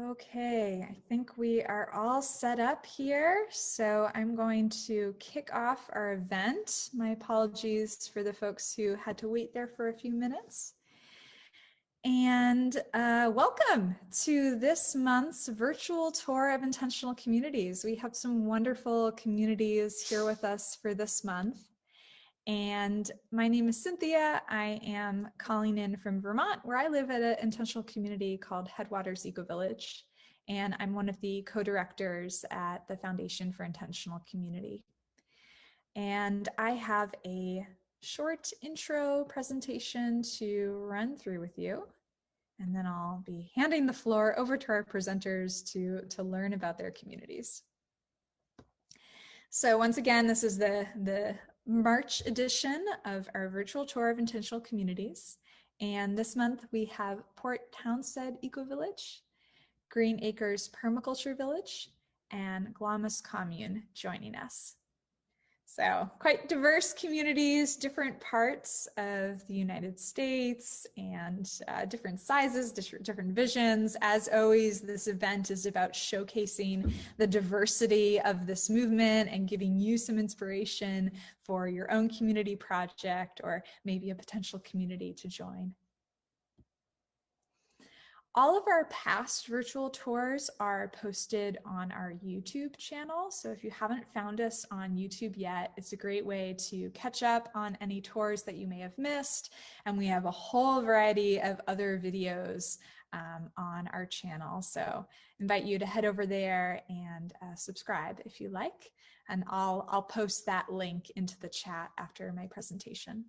Okay, I think we are all set up here. So I'm going to kick off our event. My apologies for the folks who had to wait there for a few minutes. And welcome to this month's virtual tour of intentional communities. We have some wonderful communities here with us for this month. And my name is Cynthia. I am calling in from Vermont, where I live at an intentional community called Headwaters EcoVillage. And I'm one of the co-directors at the Foundation for Intentional Community. And I have a short intro presentation to run through with you. And then I'll be handing the floor over to our presenters to learn about their communities. So once again, this is the March edition of our virtual tour of intentional communities. And this month we have Port Townsend EcoVillage, Green Acres Permaculture Village, and Glomus Commune joining us. So quite diverse communities, different parts of the United States, and different sizes, different visions. As always, this event is about showcasing the diversity of this movement and giving you some inspiration for your own community project or maybe a potential community to join. All of our past virtual tours are posted on our YouTube channel. So if you haven't found us on YouTube yet, it's a great way to catch up on any tours that you may have missed. And we have a whole variety of other videos on our channel. So invite you to head over there and subscribe if you like. And I'll post that link into the chat after my presentation.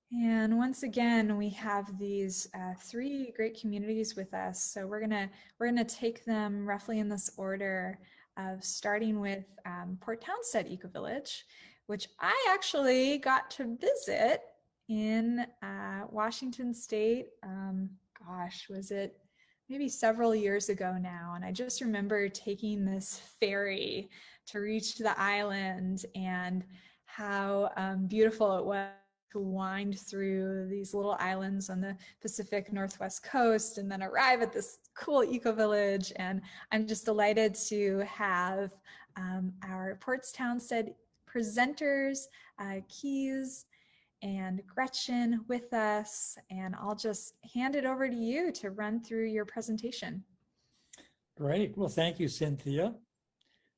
And once again, we have these three great communities with us. So we're gonna take them roughly in this order of starting with Port Townsend EcoVillage, which I actually got to visit in Washington State. Gosh, was it maybe several years ago now? And I just remember taking this ferry to reach the island and how beautiful it was to wind through these little islands on the Pacific Northwest coast and then arrive at this cool eco-village. And I'm just delighted to have our Port Townsend presenters, Keys and Gretchen with us. And I'll just hand it over to you to run through your presentation. Great. Well, thank you, Cynthia.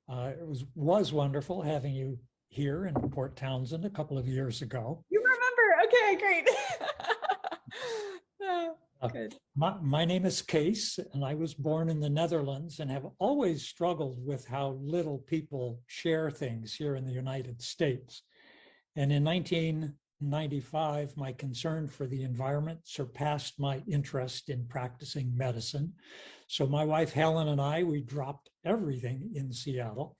It was wonderful having you here in Port Townsend a couple of years ago. You remember? Okay, great. Good. My name is Kees, and I was born in the Netherlands and have always struggled with how little people share things here in the United States. And in 1995, my concern for the environment surpassed my interest in practicing medicine. So my wife, Helen, and I, we dropped everything in Seattle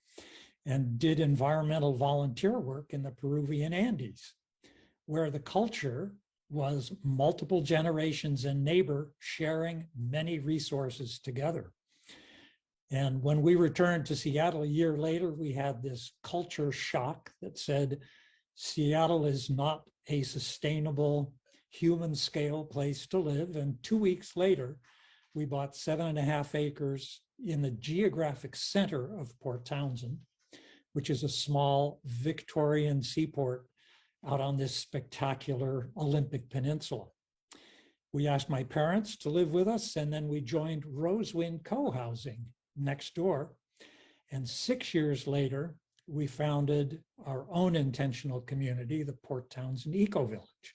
and did environmental volunteer work in the Peruvian Andes, where the culture was multiple generations and neighbor sharing many resources together. And when we returned to Seattle a year later, we had this culture shock that said, Seattle is not a sustainable human scale place to live. And 2 weeks later, we bought 7.5 acres in the geographic center of Port Townsend, which is a small Victorian seaport out on this spectacular Olympic Peninsula. We asked my parents to live with us, and then we joined Rosewind Co-housing next door. And 6 years later, we founded our own intentional community, the Port Townsend EcoVillage.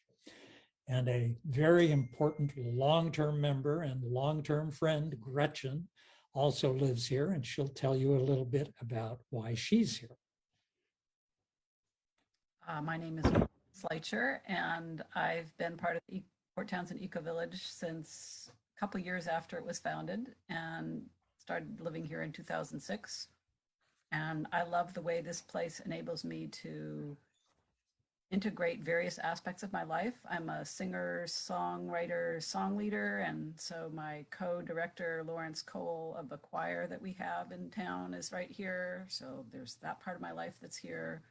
And a very important long-term member and long-term friend, Gretchen, also lives here, and she'll tell you a little bit about why she's here. My name is Fleischer, and I've been part of the Port Townsend EcoVillage since a couple years after it was founded, and started living here in 2006. And I love the way this place enables me to integrate various aspects of my life. I'm a singer, songwriter, song leader, and so my co-director, Lawrence Cole, of the choir that we have in town is right here. So there's that part of my life that's here.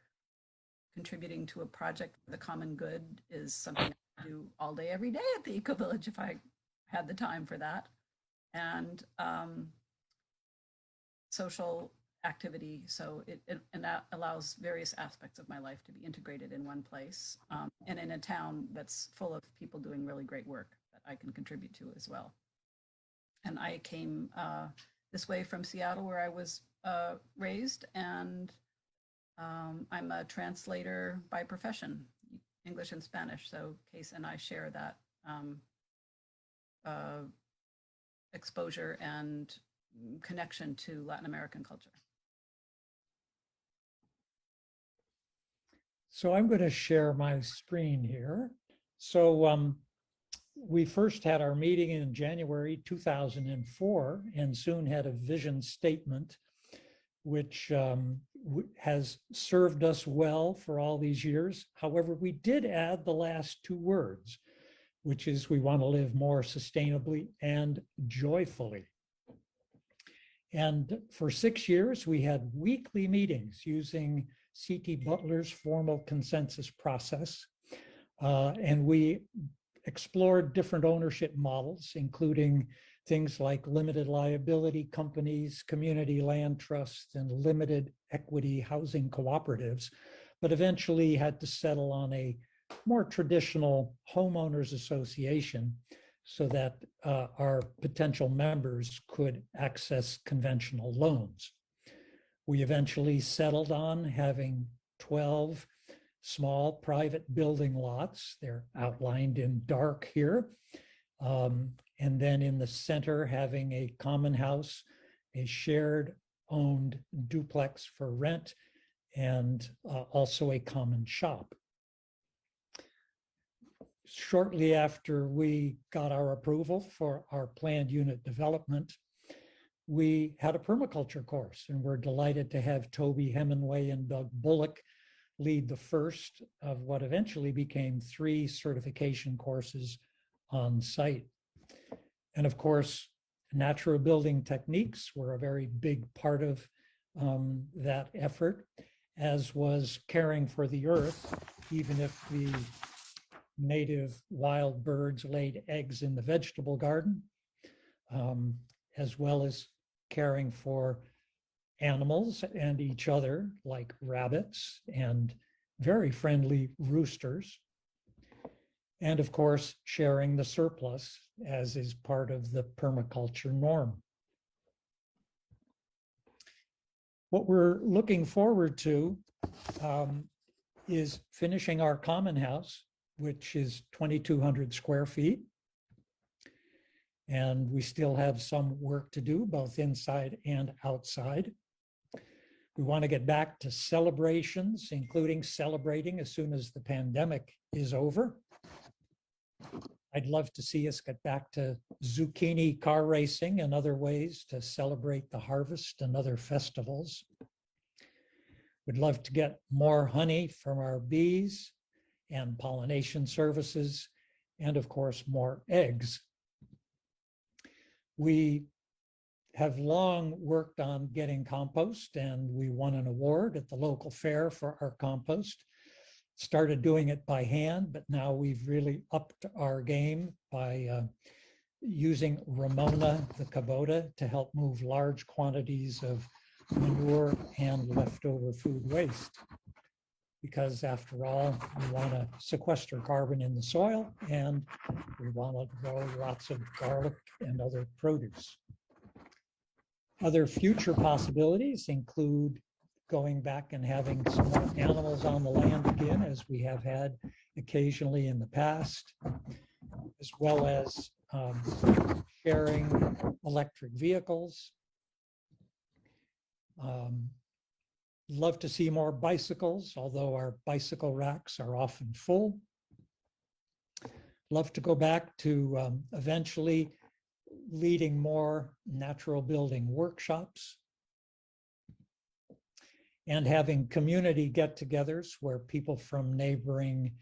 Contributing to a project for the common good is something I do all day, every day at the EcoVillage if I had the time for that. And social activity. So and that allows various aspects of my life to be integrated in one place, and in a town that's full of people doing really great work that I can contribute to as well. And I came this way from Seattle, where I was raised, and I'm a translator by profession, English and Spanish. So Case and I share that exposure and connection to Latin American culture. So I'm going to share my screen here. So we first had our meeting in January 2004 and soon had a vision statement, which has served us well for all these years. However, we did add the last two words, which is we want to live more sustainably and joyfully. And for 6 years, we had weekly meetings using C.T. Butler's formal consensus process. And we explored different ownership models, including things like limited liability companies, community land trusts, and limited equity housing cooperatives, but eventually had to settle on a more traditional homeowners association so that our potential members could access conventional loans. We eventually settled on having 12 small private building lots. They're outlined in dark here. And then in the center, having a common house, a shared owned duplex for rent, and also a common shop. Shortly after we got our approval for our planned unit development, we had a permaculture course, and we're delighted to have Toby Hemingway and Doug Bullock lead the first of what eventually became 3 certification courses on site. And of course, natural building techniques were a very big part of that effort, as was caring for the earth, even if the native wild birds laid eggs in the vegetable garden, as well as caring for animals and each other, like rabbits and very friendly roosters. And of course, sharing the surplus, as is part of the permaculture norm. What we're looking forward to is finishing our common house, which is 2,200 square feet. And we still have some work to do, both inside and outside. We want to get back to celebrations, including celebrating as soon as the pandemic is over. I'd love to see us get back to zucchini car racing and other ways to celebrate the harvest and other festivals. We'd love to get more honey from our bees and pollination services, and of course, more eggs. We have long worked on getting compost, and we won an award at the local fair for our compost. Started doing it by hand, but now we've really upped our game by using Ramona the Kubota to help move large quantities of manure and leftover food waste. Because after all, we want to sequester carbon in the soil, and we want to grow lots of garlic and other produce. Other future possibilities include going back and having some more animals on the land again, as we have had occasionally in the past, as well as sharing electric vehicles. Love to see more bicycles, although our bicycle racks are often full. Love to go back to eventually leading more natural building workshops and having community get-togethers where people from neighboring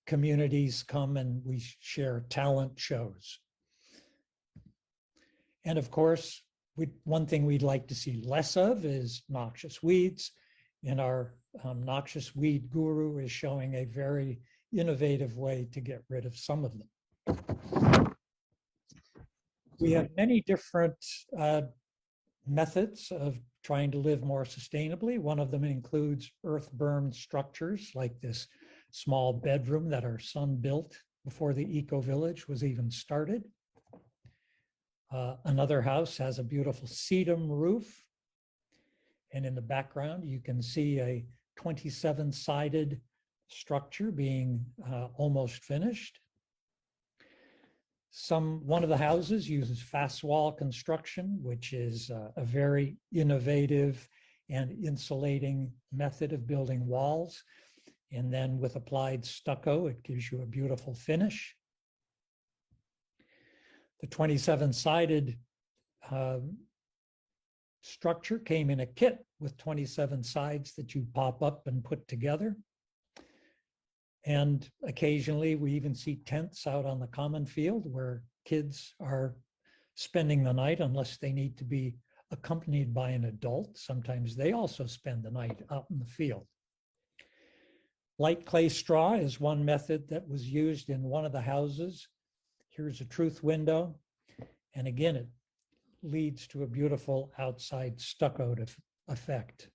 communities come and we share talent shows. And of course, one thing we'd like to see less of is noxious weeds, and our noxious weed guru is showing a very innovative way to get rid of some of them. We have many different methods of trying to live more sustainably. One of them includes earth-burn structures like this small bedroom that our son built before the eco-village was even started. Another house has a beautiful sedum roof. And in the background, you can see a 27-sided structure being almost finished. One of the houses uses fast wall construction, which is a very innovative and insulating method of building walls. And then with applied stucco, it gives you a beautiful finish. The 27-sided structure came in a kit with 27 sides that you pop up and put together. And occasionally we even see tents out on the common field where kids are spending the night unless they need to be accompanied by an adult. Sometimes they also spend the night out in the field. Light clay straw is one method that was used in one of the houses. Here's a truth window. And again, it leads to a beautiful outside stuccoed effect.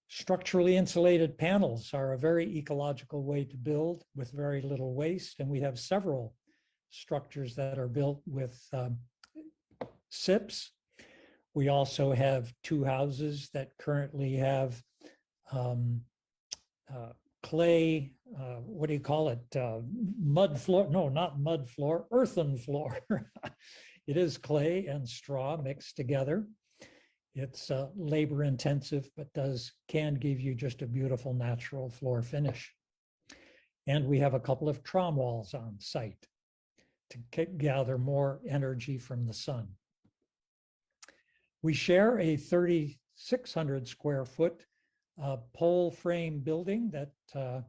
Structurally insulated panels are a very ecological way to build with very little waste. And we have several structures that are built with SIPs. We also have two houses that currently have clay, what do you call it? Mud floor? No, not mud floor, earthen floor. It is clay and straw mixed together. It's labor intensive, but can give you just a beautiful natural floor finish. And we have a couple of trom walls on site to gather more energy from the sun. We share a 3,600 square foot pole frame building that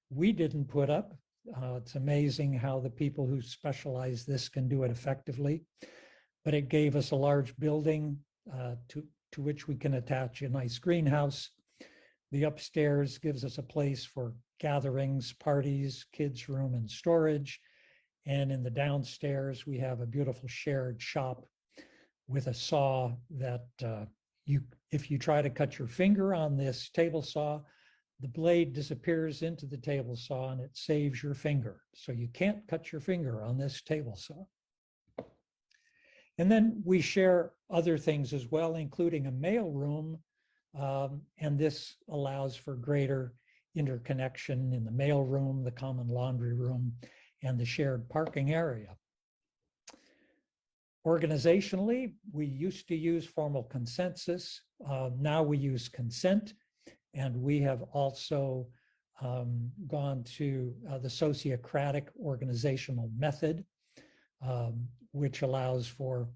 we didn't put up. It's amazing how the people who specialize this can do it effectively, but it gave us a large building to which we can attach a nice greenhouse. The upstairs gives us a place for gatherings, parties, kids' room, and storage. And in the downstairs, we have a beautiful shared shop with a saw that if you try to cut your finger on this table saw, the blade disappears into the table saw and it saves your finger. So you can't cut your finger on this table saw. And then we share other things as well, including a mail room. And this allows for greater interconnection in the mail room, the common laundry room, and the shared parking area. Organizationally, we used to use formal consensus. Now we use consent. And we have also gone to the sociocratic organizational method, which allows for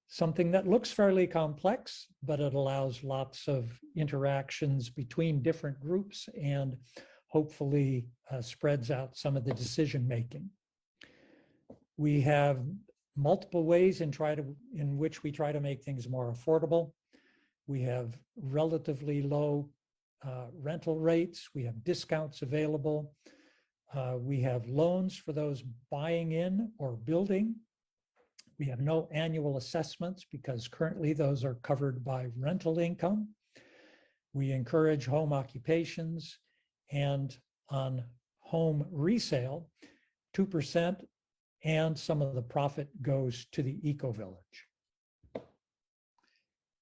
something that looks fairly complex, but it allows lots of interactions between different groups and hopefully spreads out some of the decision making. We have multiple ways in which we try to make things more affordable. We have relatively low rental rates. We have discounts available. We have loans for those buying in or building. We have no annual assessments because currently those are covered by rental income. We encourage home occupations, and on home resale, 2% and some of the profit goes to the eco-village.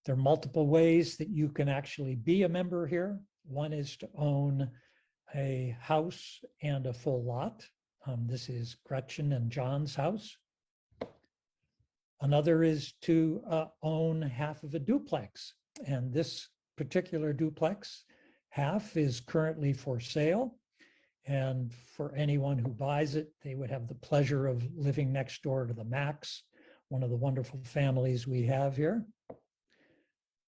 There are multiple ways that you can actually be a member here. One is to own a house and a full lot. This is Gretchen and John's house. Another is to own half of a duplex. And this particular duplex half is currently for sale. And for anyone who buys it, they would have the pleasure of living next door to the Max, one of the wonderful families we have here.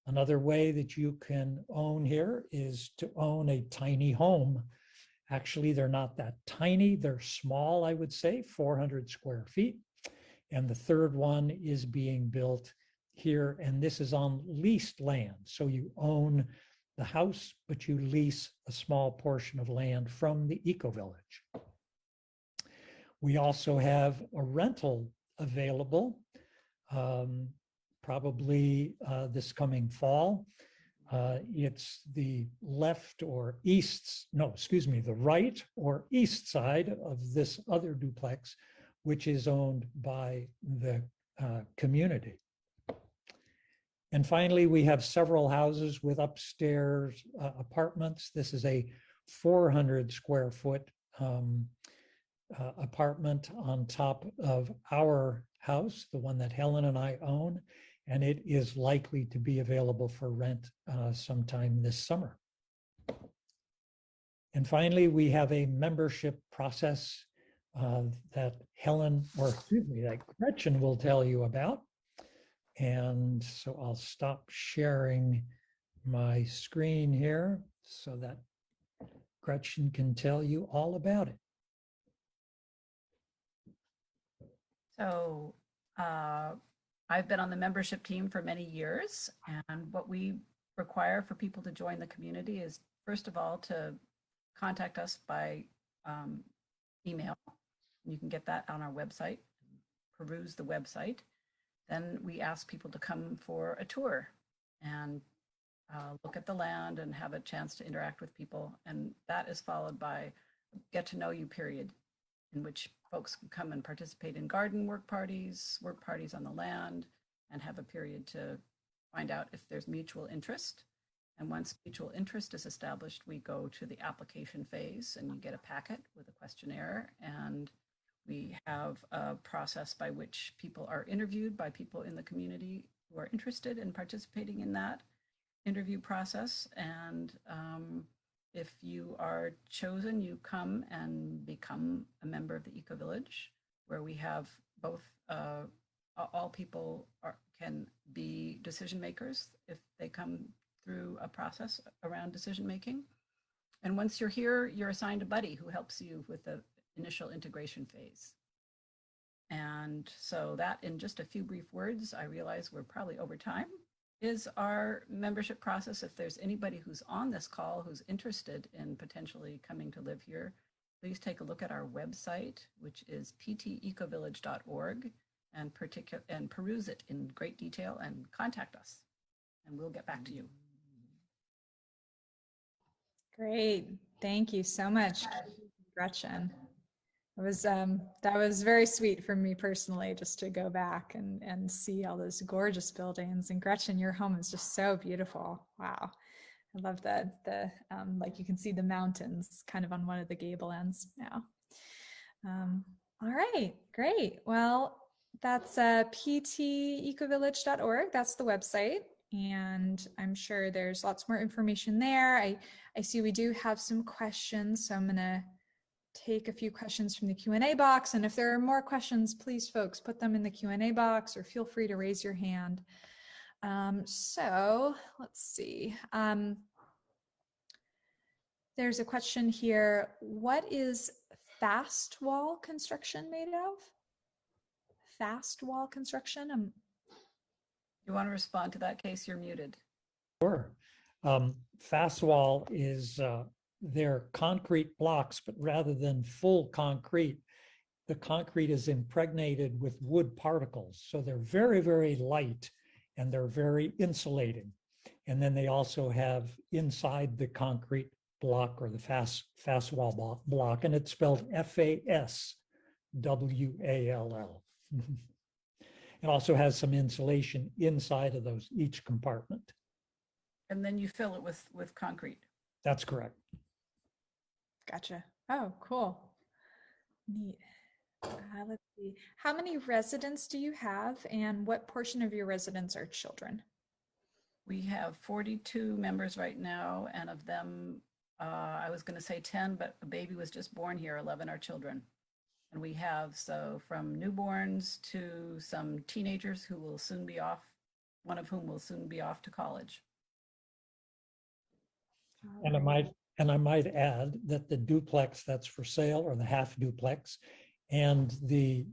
Another way that you can own here is to own a tiny home. Actually, they're not that tiny. They're small, I would say, 400 square feet. And the third one is being built here, and this is on leased land. So you own the house, but you lease a small portion of land from the eco-village. We also have a rental available probably this coming fall. It's the left or east, no, excuse me, the right or east side of this other duplex, which is owned by the community. And finally, we have several houses with upstairs apartments. This is a 400 square foot apartment on top of our house, the one that Helen and I own, and it is likely to be available for rent sometime this summer. And finally, we have a membership process that Helen, or excuse me, that Gretchen will tell you about. And so I'll stop sharing my screen here so that Gretchen can tell you all about it. So I've been on the membership team for many years, and what we require for people to join the community is, first of all, to contact us by email. You can get that on our website, peruse the website. Then we ask people to come for a tour and look at the land and have a chance to interact with people. And that is followed by a get to know you period, in which folks can come and participate in garden work parties on the land, and have a period to find out if there's mutual interest. And once mutual interest is established, we go to the application phase, and you get a packet with a questionnaire, and we have a process by which people are interviewed by people in the community who are interested in participating in that interview process. And if you are chosen, you come and become a member of the EcoVillage, where we have both, all people can be decision makers if they come through a process around decision making. And once you're here, you're assigned a buddy who helps you with the initial integration phase. And so that, in just a few brief words, I realize we're probably over time, is our membership process. If there's anybody who's on this call who's interested in potentially coming to live here, please take a look at our website, which is ptecovillage.org, and peruse it in great detail and contact us, and we'll get back to you. Great. Thank you so much, Gretchen. That was very sweet for me personally, just to go back and see all those gorgeous buildings. And Gretchen, your home is just so beautiful. Wow. I love the like you can see the mountains kind of on one of the gable ends now. All right, great. Well, that's ptecovillage.org. That's the website. And I'm sure there's lots more information there. I see we do have some questions, so I'm going to take a few questions from the Q&A box. And if there are more questions, please, folks, put them in the Q&A box, or feel free to raise your hand. So let's see. There's a question here. What is fast wall construction made of? Fast wall construction? You want to respond to that, Case? You're muted. Sure. Fast wall is they're concrete blocks, but rather than full concrete, the concrete is impregnated with wood particles. So they're very, very light, and they're very insulating. And then they also have inside the concrete block, or the fast wall block, and it's spelled FASWALL. It also has some insulation inside of those, each compartment. And then you fill it with concrete. That's correct. Gotcha. Oh, cool. Neat. Let's see. How many residents do you have, and what portion of your residents are children? We have 42 members right now, and of them, I was going to say 10, but a baby was just born here. 11 are children. And we have, so from newborns to some teenagers who will soon be off, one of whom will soon be off to college. And I might add that the duplex that's for sale, or the half duplex, and the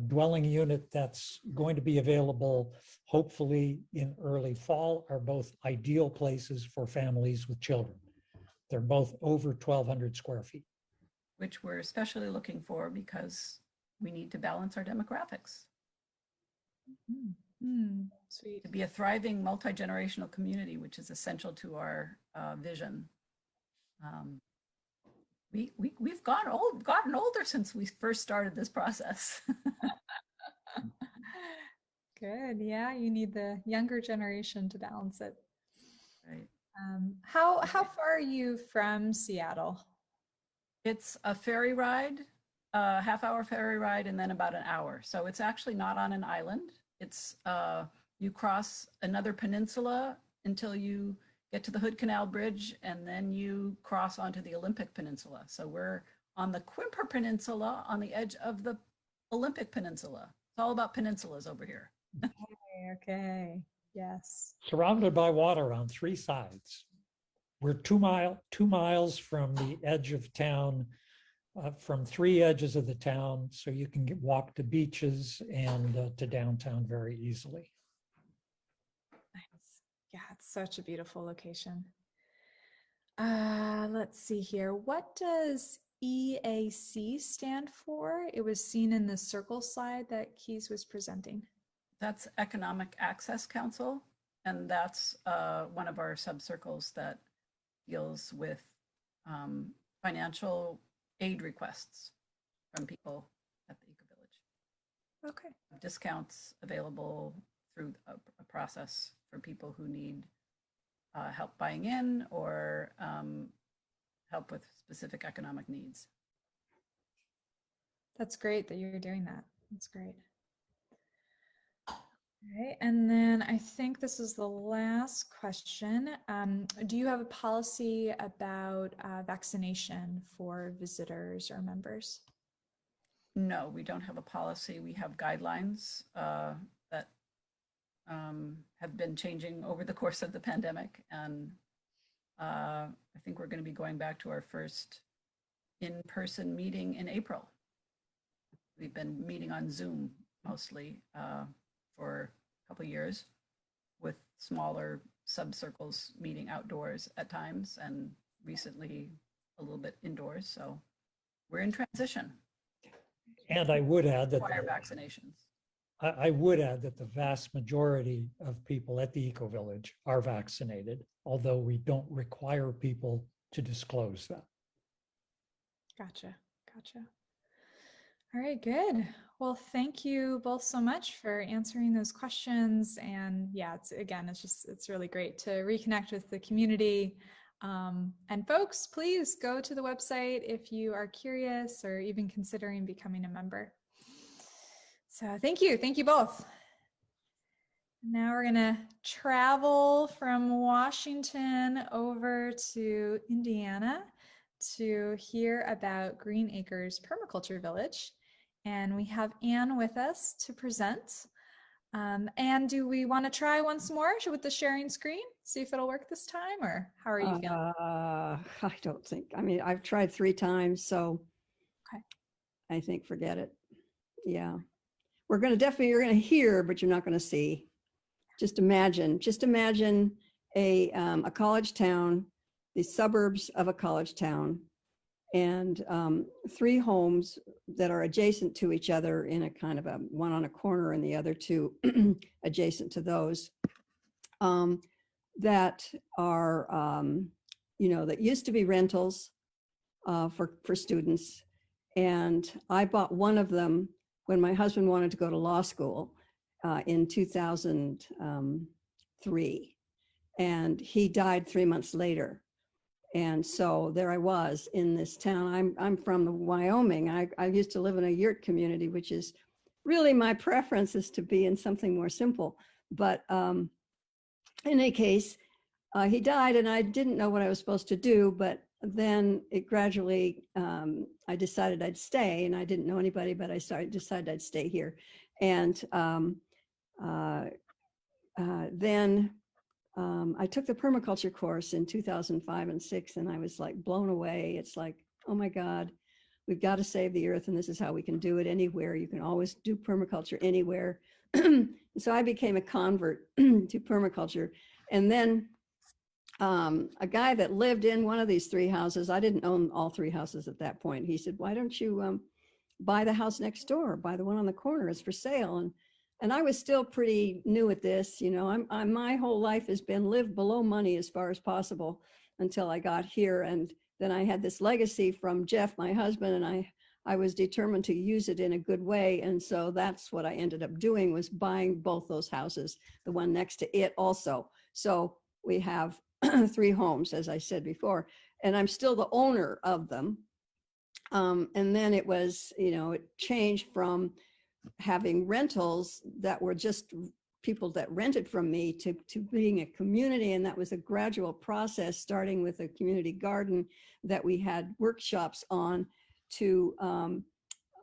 dwelling unit that's going to be available hopefully in early fall are both ideal places for families with children. They're both over 1,200 square feet. Which we're especially looking for because we need to balance our demographics. Sweet. to be a thriving multi-generational community, which is essential to our vision. We've gotten older since we first started this process. Good. Yeah, you need the younger generation to balance it. Right. How far are you from Seattle? It's a ferry ride, a half-hour ferry ride, and then about an hour. So it's actually not on an island. It's you cross another peninsula until you get to the Hood Canal Bridge, and then you cross onto the Olympic Peninsula. So we're on the Quimper Peninsula, on the edge of the Olympic Peninsula. It's all about peninsulas over here. Okay. Yes. Surrounded by water on three sides. We're 2 miles from the edge of town, from three edges of the town, so you can walk to beaches and to downtown very easily. Nice. Yeah, it's such a beautiful location. Let's see here. What does EAC stand for? It was seen in the circle slide that Keys was presenting. That's Economic Access Council, and that's one of our subcircles that deals with financial aid requests from people at the EcoVillage. Okay. Discounts available through a process for people who need help buying in or help with specific economic needs. That's great that you're doing that. That's great. Okay, and then I think this is the last question. Do you have a policy about vaccination for visitors or members? No, we don't have a policy. We have guidelines that have been changing over the course of the pandemic. And I think we're going to be going back to our first in-person meeting in April. We've been meeting on Zoom mostly for a couple of years, with smaller subcircles meeting outdoors at times, and recently a little bit indoors. So we're in transition. And I would add that require vaccinations. I would add that the vast majority of people at the EcoVillage are vaccinated, although we don't require people to disclose that. Gotcha. All right, good. Well, thank you both so much for answering those questions. And yeah, it's really great to reconnect with the community. And folks, please go to the website if you are curious or even considering becoming a member. So thank you both. Now we're gonna travel from Washington over to Indiana to hear about Green Acres Permaculture Village. And we have Anne with us to present. Anne, do we want to try once more with the sharing screen? See if it'll work this time, or how are you feeling? I don't think. I mean, I've tried 3 times, so okay. I think forget it. Yeah, you're going to hear, but you're not going to see. Just imagine a college town, the suburbs of a college town, and 3 homes that are adjacent to each other in a kind of one on a corner and the other 2 adjacent to those, that are, that used to be rentals for students. And I bought one of them when my husband wanted to go to law school in 2003, and he died 3 months later. And so there I was in this town. I'm from Wyoming. I used to live in a yurt community, which is really my preference is to be in something more simple. But in any case, he died and I didn't know what I was supposed to do, but then it gradually, I decided I'd stay, and I didn't know anybody, but I decided I'd stay here. And then I took the permaculture course in 2005 and 6, and I was like blown away. It's like, oh my God, we've got to save the earth, and this is how we can do it anywhere. You can always do permaculture anywhere. So I became a convert to permaculture. And then a guy that lived in one of these 3 houses, I didn't own all 3 houses at that point. He said, why don't you buy the house next door, buy the one on the corner, it's for sale. And and I was still pretty new at this. You know, my whole life has been live below money as far as possible until I got here. And then I had this legacy from Jeff, my husband, and I was determined to use it in a good way. And so that's what I ended up doing, was buying both those houses, the one next to it also. So we have 3 homes, as I said before, and I'm still the owner of them. And then it was, you know, it changed from having rentals that were just people that rented from me to being a community. And that was a gradual process, starting with a community garden that we had workshops on to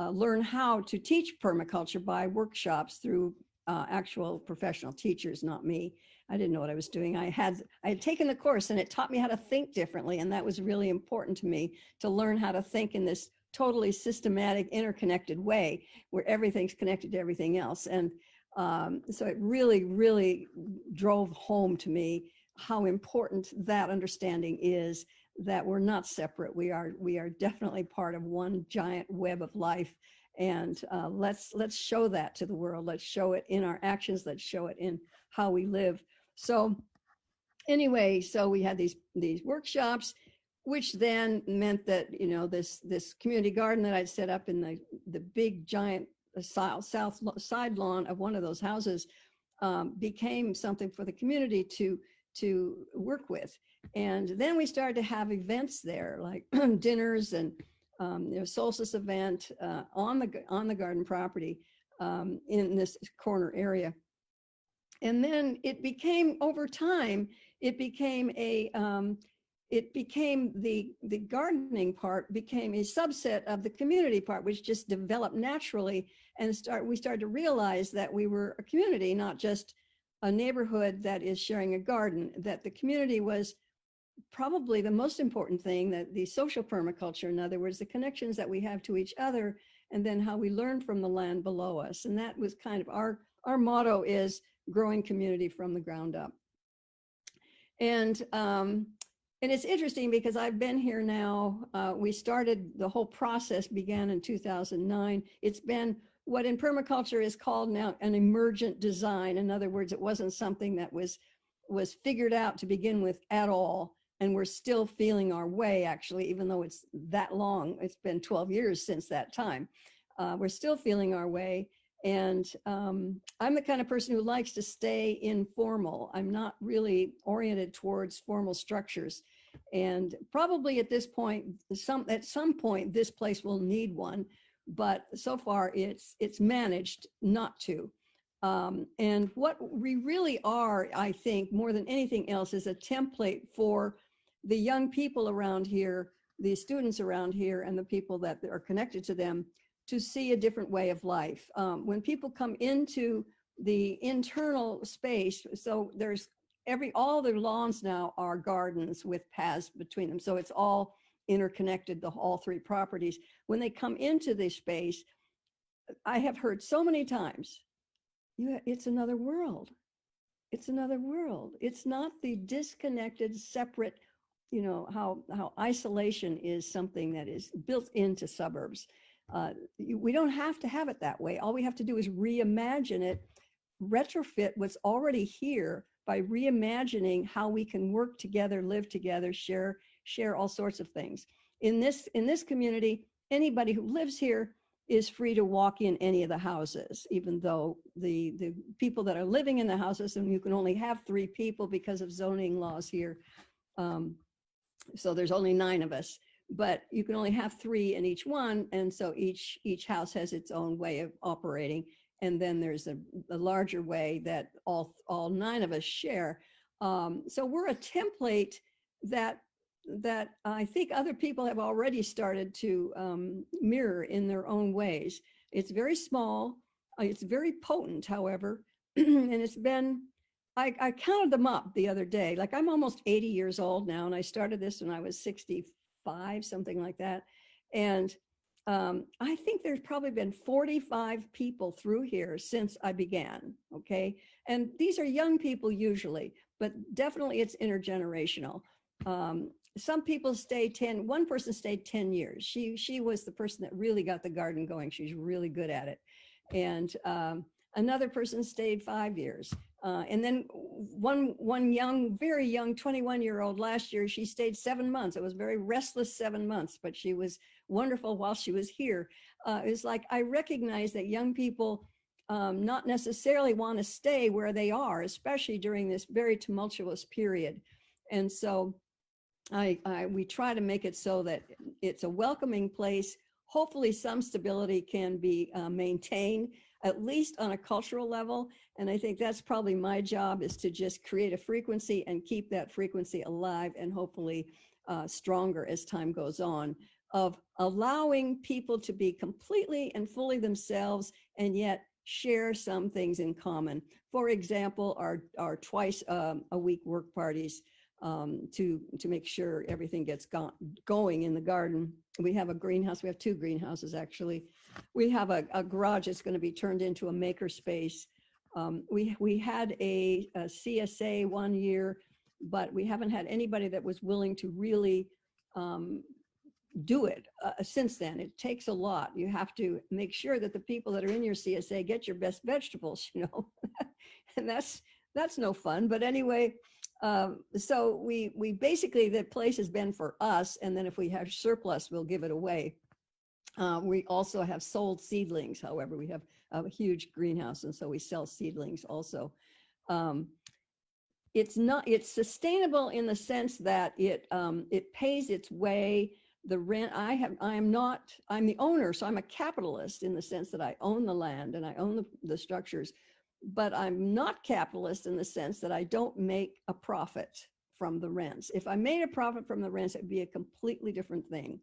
learn how to teach permaculture by workshops through actual professional teachers, not me. I didn't know what I was doing. I had taken the course and it taught me how to think differently. And that was really important to me, to learn how to think in this totally systematic, interconnected way where everything's connected to everything else. And so it really, really drove home to me how important that understanding is, that we're not separate. We are definitely part of one giant web of life. And let's show that to the world. Let's show it in our actions. Let's show it in how we live. So anyway, so we had these workshops, which then meant that, you know, this community garden that I'd set up in the big giant south side lawn of one of those houses became something for the community to work with. And then we started to have events there, like dinners and you know, solstice event on the garden property in this corner area. And then it became, over time, it became a the gardening part became a subset of the community part, which just developed naturally. And we started to realize that we were a community, not just a neighborhood that is sharing a garden, that the community was probably the most important thing, that the social permaculture, in other words, the connections that we have to each other, and then how we learn from the land below us. And that was kind of our motto, is growing community from the ground up. And it's interesting because I've been here now, we started, the whole process began in 2009. It's been what in permaculture is called now an emergent design. In other words, it wasn't something that was figured out to begin with at all. And we're still feeling our way, actually, even though it's that long. It's been 12 years since that time. We're still feeling our way. And I'm the kind of person who likes to stay informal. I'm not really oriented towards formal structures. And probably at this point, at some point, this place will need one. But so far, it's managed not to. And what we really are, I think, more than anything else, is a template for the young people around here, the students around here, and the people that are connected to them, to see a different way of life. When people come into the internal space, so there's all the lawns now are gardens with paths between them. So it's all interconnected, all 3 properties. When they come into this space, I have heard so many times, it's another world. It's another world. It's not the disconnected, separate, you know, how isolation is something that is built into suburbs. We don't have to have it that way. All we have to do is reimagine it, retrofit what's already here by reimagining how we can work together, live together, share all sorts of things. In this community, anybody who lives here is free to walk in any of the houses, even though the people that are living in the houses, and you can only have 3 people because of zoning laws here. So there's only 9 of us, but you can only have 3 in each one. And so each house has its own way of operating. And then there's a larger way that all 9 of us share. So we're a template that I think other people have already started to mirror in their own ways. It's very small. It's very potent, however, and it's been, I counted them up the other day. Like, I'm almost 80 years old now, and I started this when I was 65, something like that. And I think there's probably been 45 people through here since I began, okay? And these are young people usually, but definitely it's intergenerational. Some people stay one person stayed 10 years. She was the person that really got the garden going. She's really good at it. And Another person stayed 5 years. And then one young, very young 21-year-old last year, she stayed 7 months. It was very restless 7 months, but she was wonderful while she was here. It's like, I recognize that young people not necessarily want to stay where they are, especially during this very tumultuous period. And so we try to make it so that it's a welcoming place. Hopefully some stability can be maintained, at least on a cultural level. And I think that's probably my job, is to just create a frequency and keep that frequency alive, and hopefully stronger as time goes on, of allowing people to be completely and fully themselves and yet share some things in common. For example, our twice a week work parties, to make sure everything gets going in the garden. We have a greenhouse. We have 2 greenhouses, actually. We have a garage that's going to be turned into a maker space. We had a CSA 1 year, but we haven't had anybody that was willing to really do it since then. It takes a lot. You have to make sure that the people that are in your CSA get your best vegetables, you know, and that's no fun. But anyway, so we basically, the place has been for us, and then if we have surplus, we'll give it away. We also have sold seedlings. However, we have a huge greenhouse, and so we sell seedlings also. It's sustainable in the sense that it pays its way. The rent, I'm the owner, so I'm a capitalist in the sense that I own the land and I own the structures. But I'm not capitalist in the sense that I don't make a profit from the rents. If I made a profit from the rents, it'd be a completely different thing.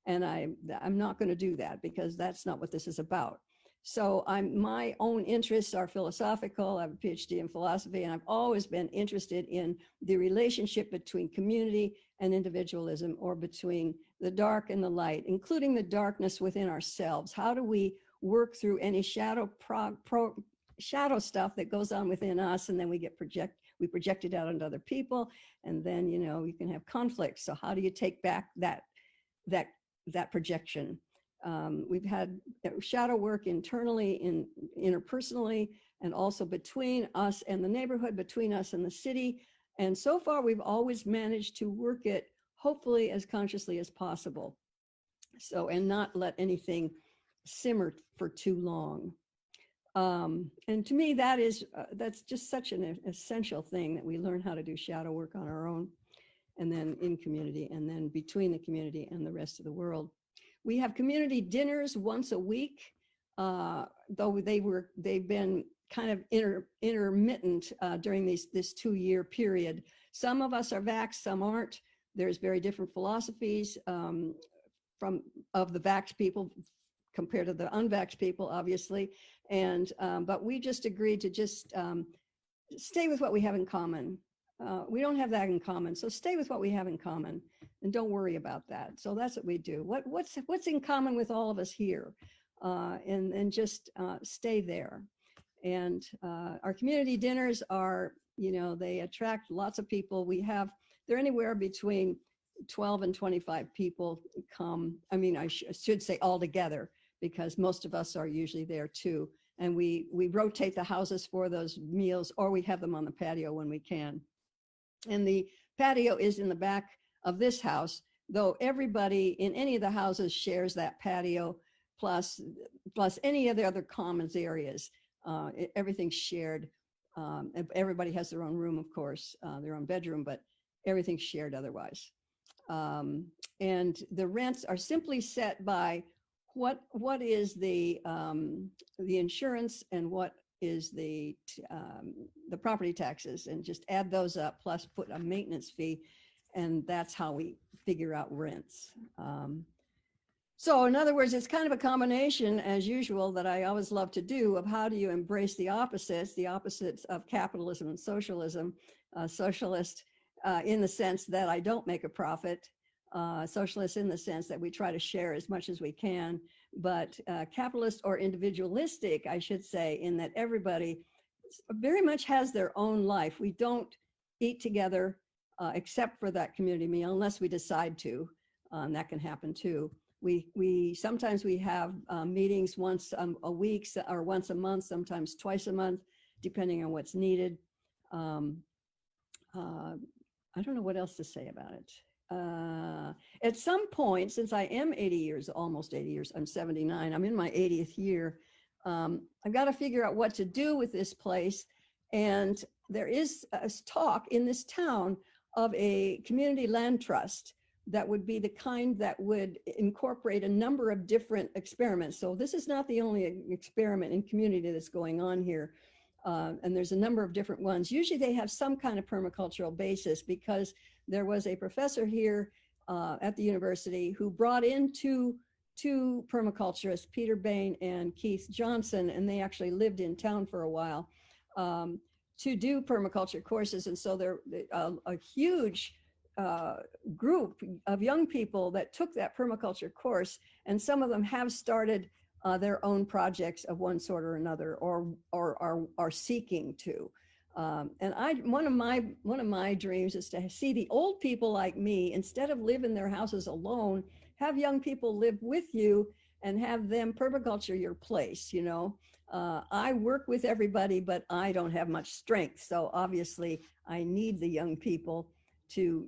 And I'm not going to do that, because that's not what this is about. So my own interests are philosophical. I have a PhD in philosophy, and I've always been interested in the relationship between community and individualism, or between the dark and the light, including the darkness within ourselves. How do we work through any shadow stuff that goes on within us, and then we project it out onto other people, and then, you know, you can have conflict. So how do you take back that projection? We've had shadow work internally, interpersonally, and also between us and the neighborhood, between us and the city. And so far, we've always managed to work it, hopefully, as consciously as possible. So, and not let anything simmer for too long. And to me, that's just such an essential thing, that we learn how to do shadow work on our own, and then in community, and then between the community and the rest of the world. We have community dinners once a week, though they've been kind of intermittent during this 2-year period. Some of us are vaxxed, some aren't. There's very different philosophies of the vaxxed people compared to the unvaxxed people, obviously. And but we just agreed to just stay with what we have in common. We don't have that in common, so stay with what we have in common, and don't worry about that. So that's what we do. What's in common with all of us here, and just stay there. And our community dinners are, you know, they attract lots of people. They're anywhere between 12 and 25 people come. I mean, I should say all together, because most of us are usually there too. And we rotate the houses for those meals, or we have them on the patio when we can. And the patio is in the back of this house, though everybody in any of the houses shares that patio, plus any of the other commons areas. Everything's shared. Everybody has their own room, of course, their own bedroom, but everything's shared otherwise. And the rents are simply set by what is the insurance, and what is the property taxes, and just add those up, plus put a maintenance fee, and that's how we figure out rents. So in other words, it's kind of a combination, as usual, that I always love to do, of how do you embrace the opposites of capitalism and socialism. Socialist in the sense that I don't make a profit, socialist in the sense that we try to share as much as we can, but capitalist or individualistic, I should say, in that everybody very much has their own life. We don't eat together except for that community meal, unless we decide to, and that can happen too. We sometimes we have meetings once a week or once a month, sometimes twice a month, depending on what's needed. I don't know what else to say about it. At some point, since I am 80 years, almost 80 years, I'm 79, I'm in my 80th year, I've got to figure out what to do with this place. And there is a talk in this town of a community land trust that would be the kind that would incorporate a number of different experiments. So this is not the only experiment in community that's going on here. And there's a number of different ones. Usually they have some kind of permacultural basis, because there was a professor here at the university who brought in two permaculturists, Peter Bain and Keith Johnson, and they actually lived in town for a while to do permaculture courses. And so there a huge group of young people that took that permaculture course, and some of them have started their own projects of one sort or another, or are seeking to. And one of my dreams is to see the old people like me, instead of live in their houses alone, have young people live with you and have them permaculture your place. You know, I work with everybody, but I don't have much strength. So obviously I need the young people to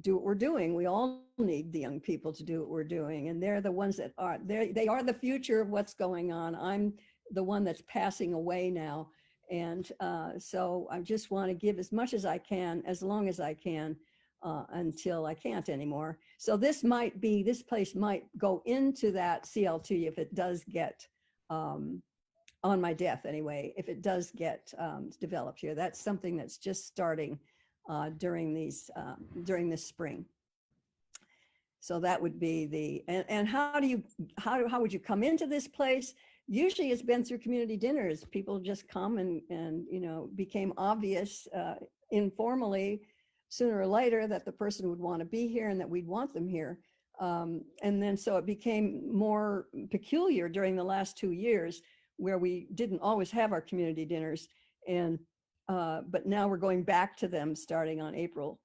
do what we're doing. We all need the young people to do what we're doing. And they're the ones that are, they are the future of what's going on. I'm the one that's passing away now. And so I just want to give as much as I can, as long as I can, until I can't anymore. So this place might go into that CLT if it does get, on my death anyway, if it does get developed here. That's something that's just starting during this spring. So that would be and how would you come into this place? Usually it's been through community dinners. People just come and you know, became obvious informally sooner or later that the person would want to be here and that we'd want them here. And then so it became more peculiar during the last 2 years, where we didn't always have our community dinners. And but now we're going back to them starting on April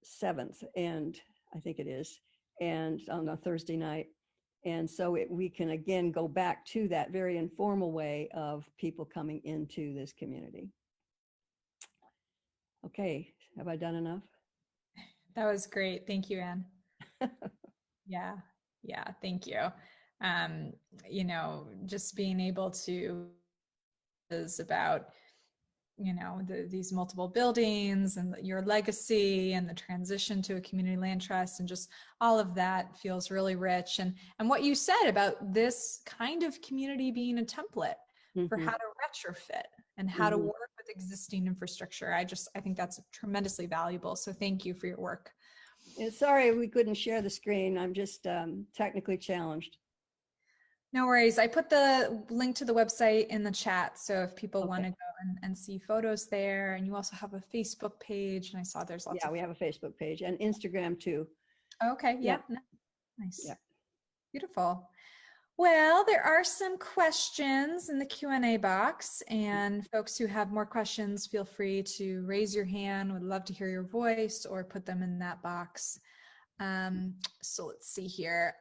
7th, and I think it is, and on a Thursday night. And so we can again go back to that very informal way of people coming into this community. Okay, have I done enough? That was great. Thank you, Anne. Yeah, thank you. You know, just being able to is about, you know, these multiple buildings and your legacy and the transition to a community land trust, and just all of that feels really rich. And what you said about this kind of community being a template for how to retrofit and how to work with existing infrastructure. I think that's tremendously valuable. So thank you for your work. And sorry we couldn't share the screen. I'm just technically challenged. No worries. I put the link to the website in the chat. So if people want to go and see photos there, and you also have a Facebook page, and I saw there's lots of. Yeah, we have a Facebook page and Instagram too. Okay. Yeah. Nice. Yeah. Beautiful. Well, there are some questions in the Q&A box, and folks who have more questions, feel free to raise your hand. Would love to hear your voice, or put them in that box. So let's see here.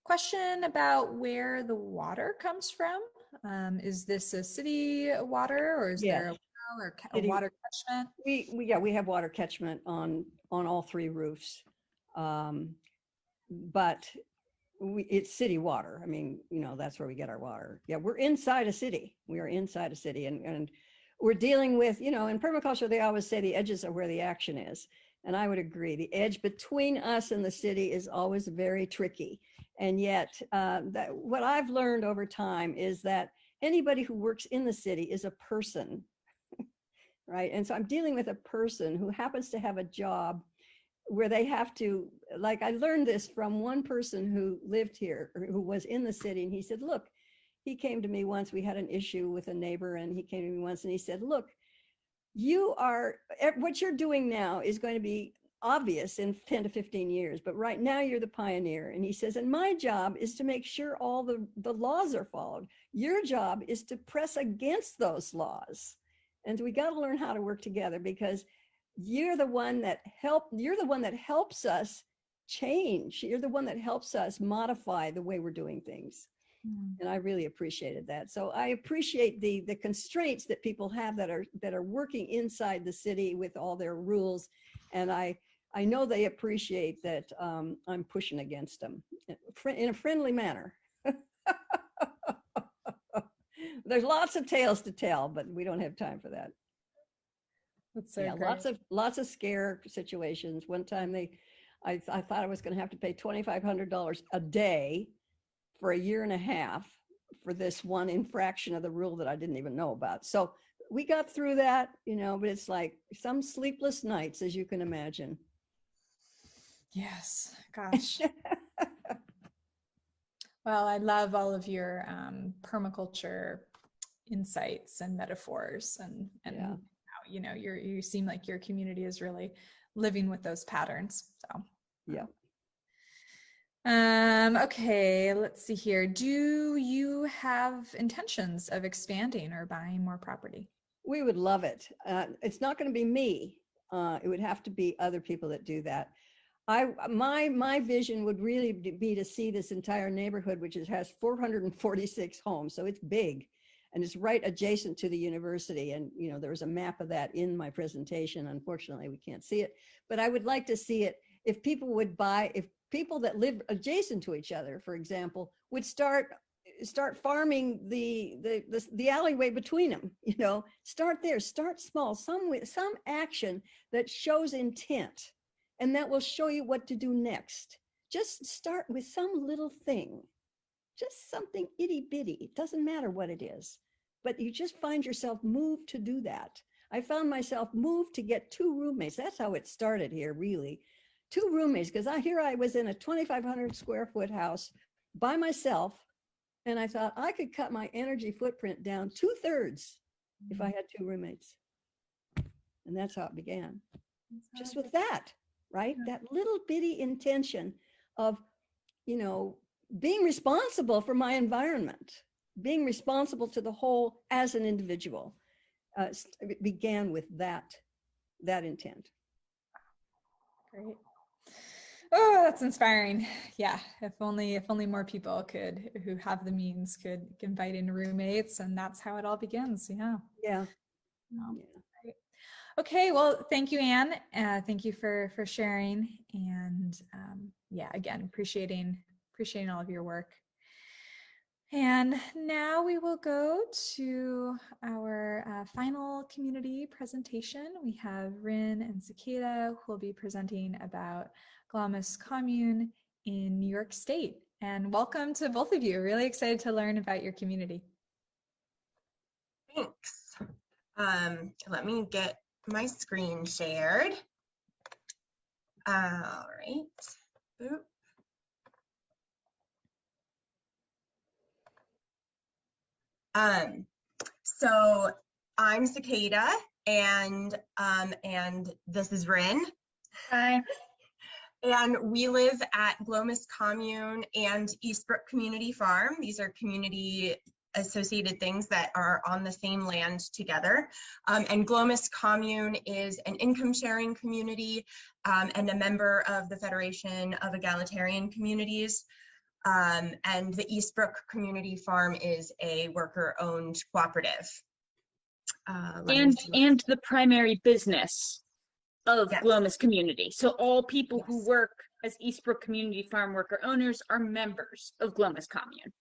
Question about where the water comes from. Is this a city water, or is there a well or a water catchment? We have water catchment on all 3 roofs, but it's city water. I mean, you know, that's where we get our water. Yeah, we're inside a city. We are inside a city, and we're dealing with, you know, in permaculture they always say the edges are where the action is, and I would agree. The edge between us and the city is always very tricky. And yet, what I've learned over time is that anybody who works in the city is a person, right? And so I'm dealing with a person who happens to have a job where they have to, like, I learned this from one person who lived here, or who was in the city, and he said, look, he came to me once, we had an issue with a neighbor, and he came to me once and he said, look, what you're doing now is going to be obvious in 10 to 15 years, but right now you're the pioneer. And he says, and my job is to make sure all the laws are followed. Your job is to press against those laws. And we got to learn how to work together, because you're the one that helps us change. You're the one that helps us modify the way we're doing things. And I really appreciated that. So I appreciate the constraints that people have that are working inside the city with all their rules. And I know they appreciate that I'm pushing against them in a friendly manner. There's lots of tales to tell, but we don't have time for that. That's so yeah, great. lots of scare situations. One time I thought I was going to have to pay $2,500 a day for a year and a half for this one infraction of the rule that I didn't even know about. So we got through that, you know, but it's like some sleepless nights, as you can imagine. Yes, gosh. Well, I love all of your permaculture insights and metaphors, and Yeah. how, you know, you seem like your community is really living with those patterns. So Yeah. Okay, let's see here. Do you have intentions of expanding or buying more property? We would love it. It's not going to be me. It would have to be other people that do that. My vision would really be to see this entire neighborhood, which has 446 homes, so it's big, and it's right adjacent to the university. And you know, there was a map of that in my presentation. Unfortunately, we can't see it, but I would like to see it. If people would buy, if people that live adjacent to each other, for example, would start farming the alleyway between them, you know, start there, start small, some action that shows intent, and that will show you what to do next. Just start with some little thing, just something itty bitty. It doesn't matter what it is, but you just find yourself moved to do that. I found myself moved to get 2 roommates. That's how it started here, really. 2 roommates, because I was in a 2,500 square foot house by myself, and I thought I could cut my energy footprint down 2/3 if I had 2 roommates. And that's how it began. Just with that, right? That little bitty intention of, you know, being responsible for my environment, being responsible to the whole as an individual. It began with that intent. Great. Oh, that's inspiring. Yeah, if only more people who have the means could invite in roommates, and that's how it all begins. Yeah. Yeah. Oh, great. Okay, well, thank you, Anne. Thank you for sharing, and yeah, again, appreciating all of your work. And now we will go to our final community presentation. We have Rin and Cicada who will be presenting about Glomus Commune in New York State. And welcome to both of you. Really excited to learn about your community. Thanks. Let me get my screen shared. All right. Boop. So I'm Cicada, and this is Rin. Hi. And we live at Glomus Commune and Eastbrook Community Farm. These are community associated things that are on the same land together. And Glomus Commune is an income sharing community and a member of the Federation of Egalitarian Communities. And the Eastbrook Community Farm is a worker-owned cooperative. And the primary business of Glomus Community. So all people who work as Eastbrook Community Farm worker owners are members of Glomus Commune.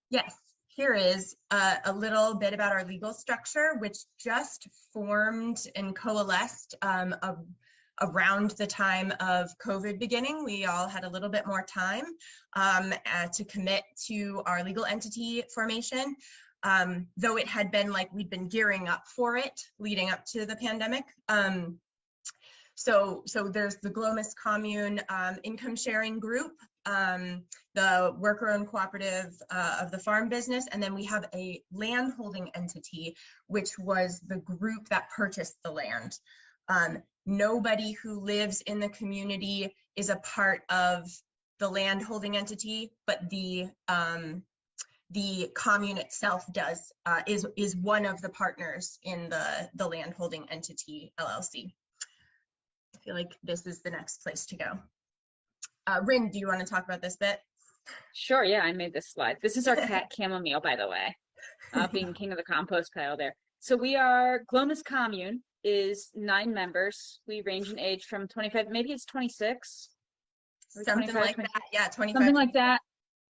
Yes, here is a little bit about our legal structure, which just formed and coalesced around the time of COVID beginning. We all had a little bit more time to commit to our legal entity formation, though it had been like we'd been gearing up for it leading up to the pandemic. So there's the Glomus Commune income sharing group, the worker-owned cooperative of the farm business, and then we have a land holding entity, which was the group that purchased the land. Nobody who lives in the community is a part of the land holding entity, but the commune itself is one of the partners in the land holding entity LLC. I feel like this is the next place to go. Rin, do you want to talk about this bit? Sure, yeah, I made this slide. This is our cat Chamomile, by the way, being king of the compost pile there. So we are, Glomus Commune is 9 members. We range in age from 25, maybe it's 26. Something like that. Yeah, 25. Something like that.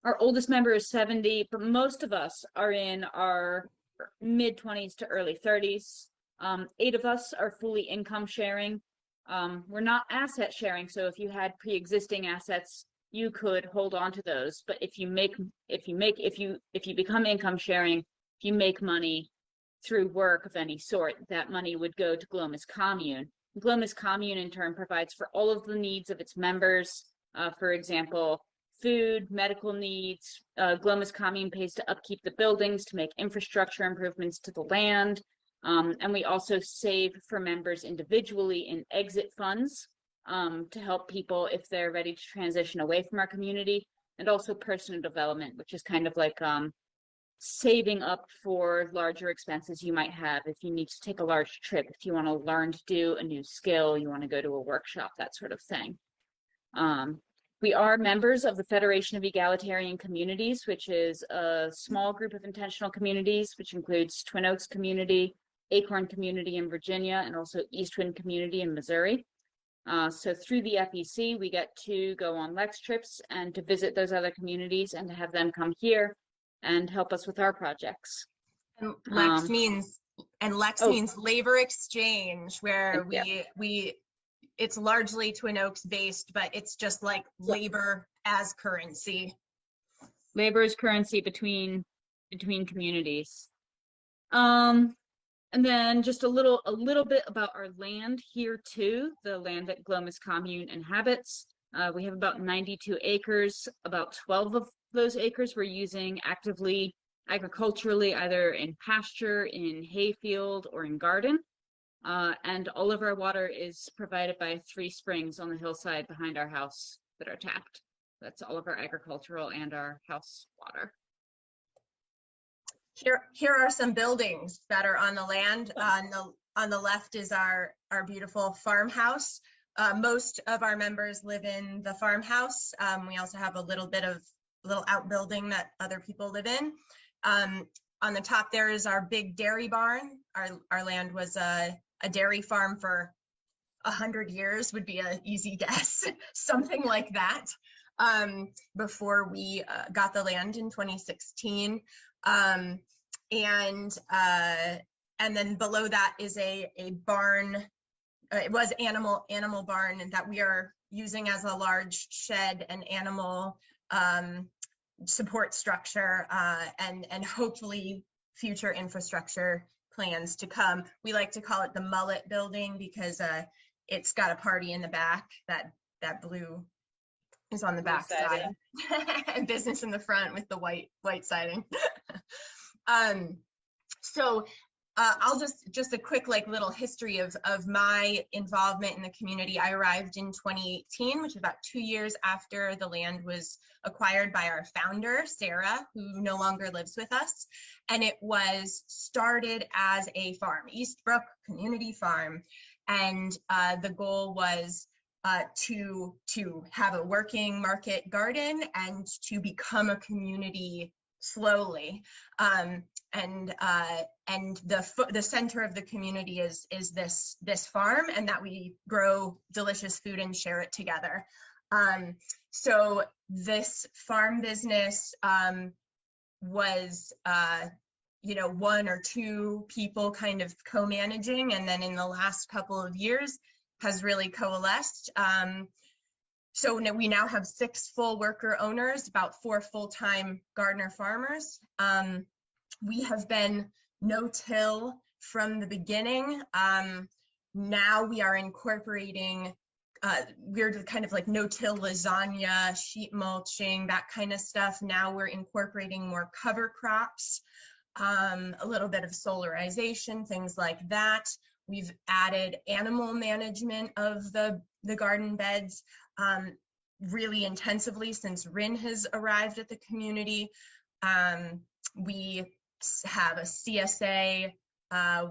Our oldest member is 70, but most of us are in our mid 20s to early 30s. 8 of us are fully income sharing. We're not asset sharing, so if you had pre-existing assets, you could hold on to those. But if you become income sharing, if you make money through work of any sort, that money would go to Glomus Commune. Glomus Commune in turn provides for all of the needs of its members. For example, food, medical needs. Glomus Commune pays to upkeep the buildings, to make infrastructure improvements to the land. And we also save for members individually in exit funds to help people if they're ready to transition away from our community, and also personal development, which is kind of like saving up for larger expenses you might have if you need to take a large trip, if you want to learn to do a new skill, you want to go to a workshop, that sort of thing. We are members of the Federation of Egalitarian Communities, which is a small group of intentional communities, which includes Twin Oaks Community, Acorn Community in Virginia, and also Eastwind Community in Missouri. So through the FEC, we get to go on Lex trips and to visit those other communities and to have them come here and help us with our projects. And Lex means labor exchange, where it's largely Twin Oaks based, but it's just like labor as currency. Labor is currency between communities. And then just a little bit about our land here too, the land that Glomus Commune inhabits. We have about 92 acres. About 12 of those acres we're using actively agriculturally, either in pasture, in hayfield, or in garden. And all of our water is provided by 3 springs on the hillside behind our house that are tapped. That's all of our agricultural and our house water. Here are some buildings that are on the land. On the left is our beautiful farmhouse. Most of our members live in the farmhouse. We also have a little outbuilding that other people live in. On the top there is our big dairy barn. Our land was a dairy farm for 100 years, would be an easy guess, something like that, before we got the land in 2016. And then below that is a barn. It was animal barn, and that we are using as a large shed and animal support structure, and hopefully future infrastructure plans to come. We like to call it the mullet building because it's got a party in the back. That blue is on the back side, and business in the front with the white siding. So I'll just a quick little history of my involvement in the community. I arrived in 2018, which is about 2 years after the land was acquired by our founder, Sarah, who no longer lives with us. And it was started as a farm, Eastbrook Community Farm. And the goal was to have a working market garden and to become a community slowly. And the center of the community is this farm, and that we grow delicious food and share it together. So this farm business was 1 or 2 people kind of co-managing, and then in the last couple of years has really coalesced. So we now have 6 full worker owners, about 4 full-time gardener farmers. We have been no-till from the beginning. Now we are incorporating, we're kind of like no-till lasagna, sheet mulching, that kind of stuff. Now we're incorporating more cover crops, a little bit of solarization, things like that. We've added animal management of the garden beds really intensively since Rin has arrived at the community. We have a CSA,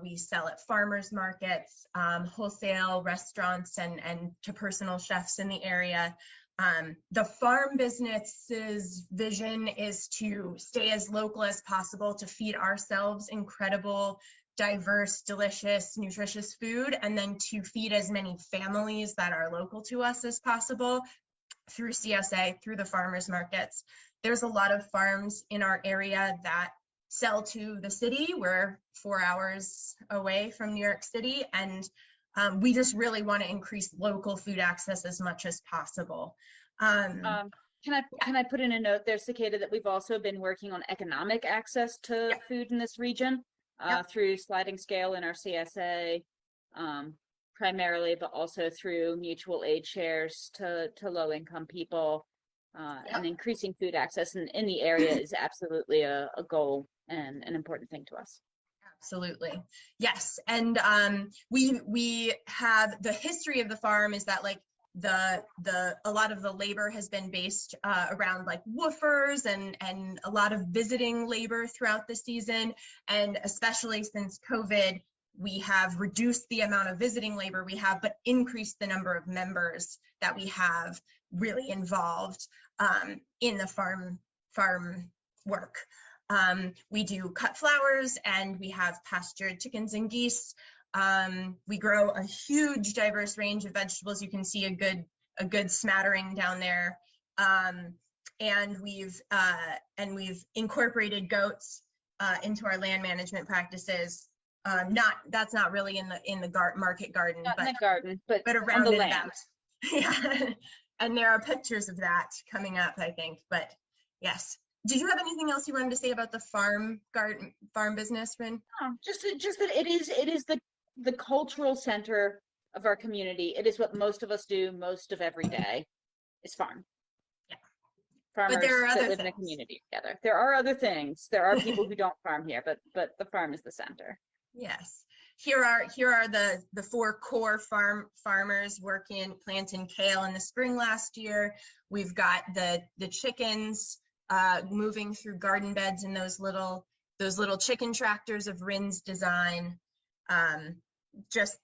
we sell at farmers markets, wholesale restaurants, and to personal chefs in the area. The farm business's vision is to stay as local as possible, to feed ourselves incredible, diverse, delicious, nutritious food, and then to feed as many families that are local to us as possible through CSA, through the farmers markets. There's a lot of farms in our area that sell to the city. We're 4 hours away from New York City, and we just really want to increase local food access as much as possible. Can I put in a note there, Cicada, that we've also been working on economic access to food in this region through sliding scale in our CSA, primarily, but also through mutual aid shares to low-income people, and increasing food access in the area is absolutely a goal and an important thing to us. Absolutely. Yes. And we have the history of the farm is that like a lot of the labor has been based around like woofers and a lot of visiting labor throughout the season. And especially since COVID, we have reduced the amount of visiting labor we have, but increased the number of members that we have really involved in the farm work. We do cut flowers, and we have pastured chickens and geese. We grow a huge diverse range of vegetables. You can see a good smattering down there. And we've incorporated goats into our land management practices. That's not really in the market garden, not in the garden, but around on the and land. about. Yeah. And there are pictures of that coming up, I think. But yes. Did you have anything else you wanted to say about the farm business, Rin? No, just that it is the cultural center of our community. It is what most of us do most of every day is farm. Yeah. Farmers but there are other that live things. in a community together. There are other things. There are people who don't farm here, but the farm is the center. Yes. Here are the 4 core farmers planting kale in the spring last year. We've got the chickens moving through garden beds in those little chicken tractors of Rin's design. Just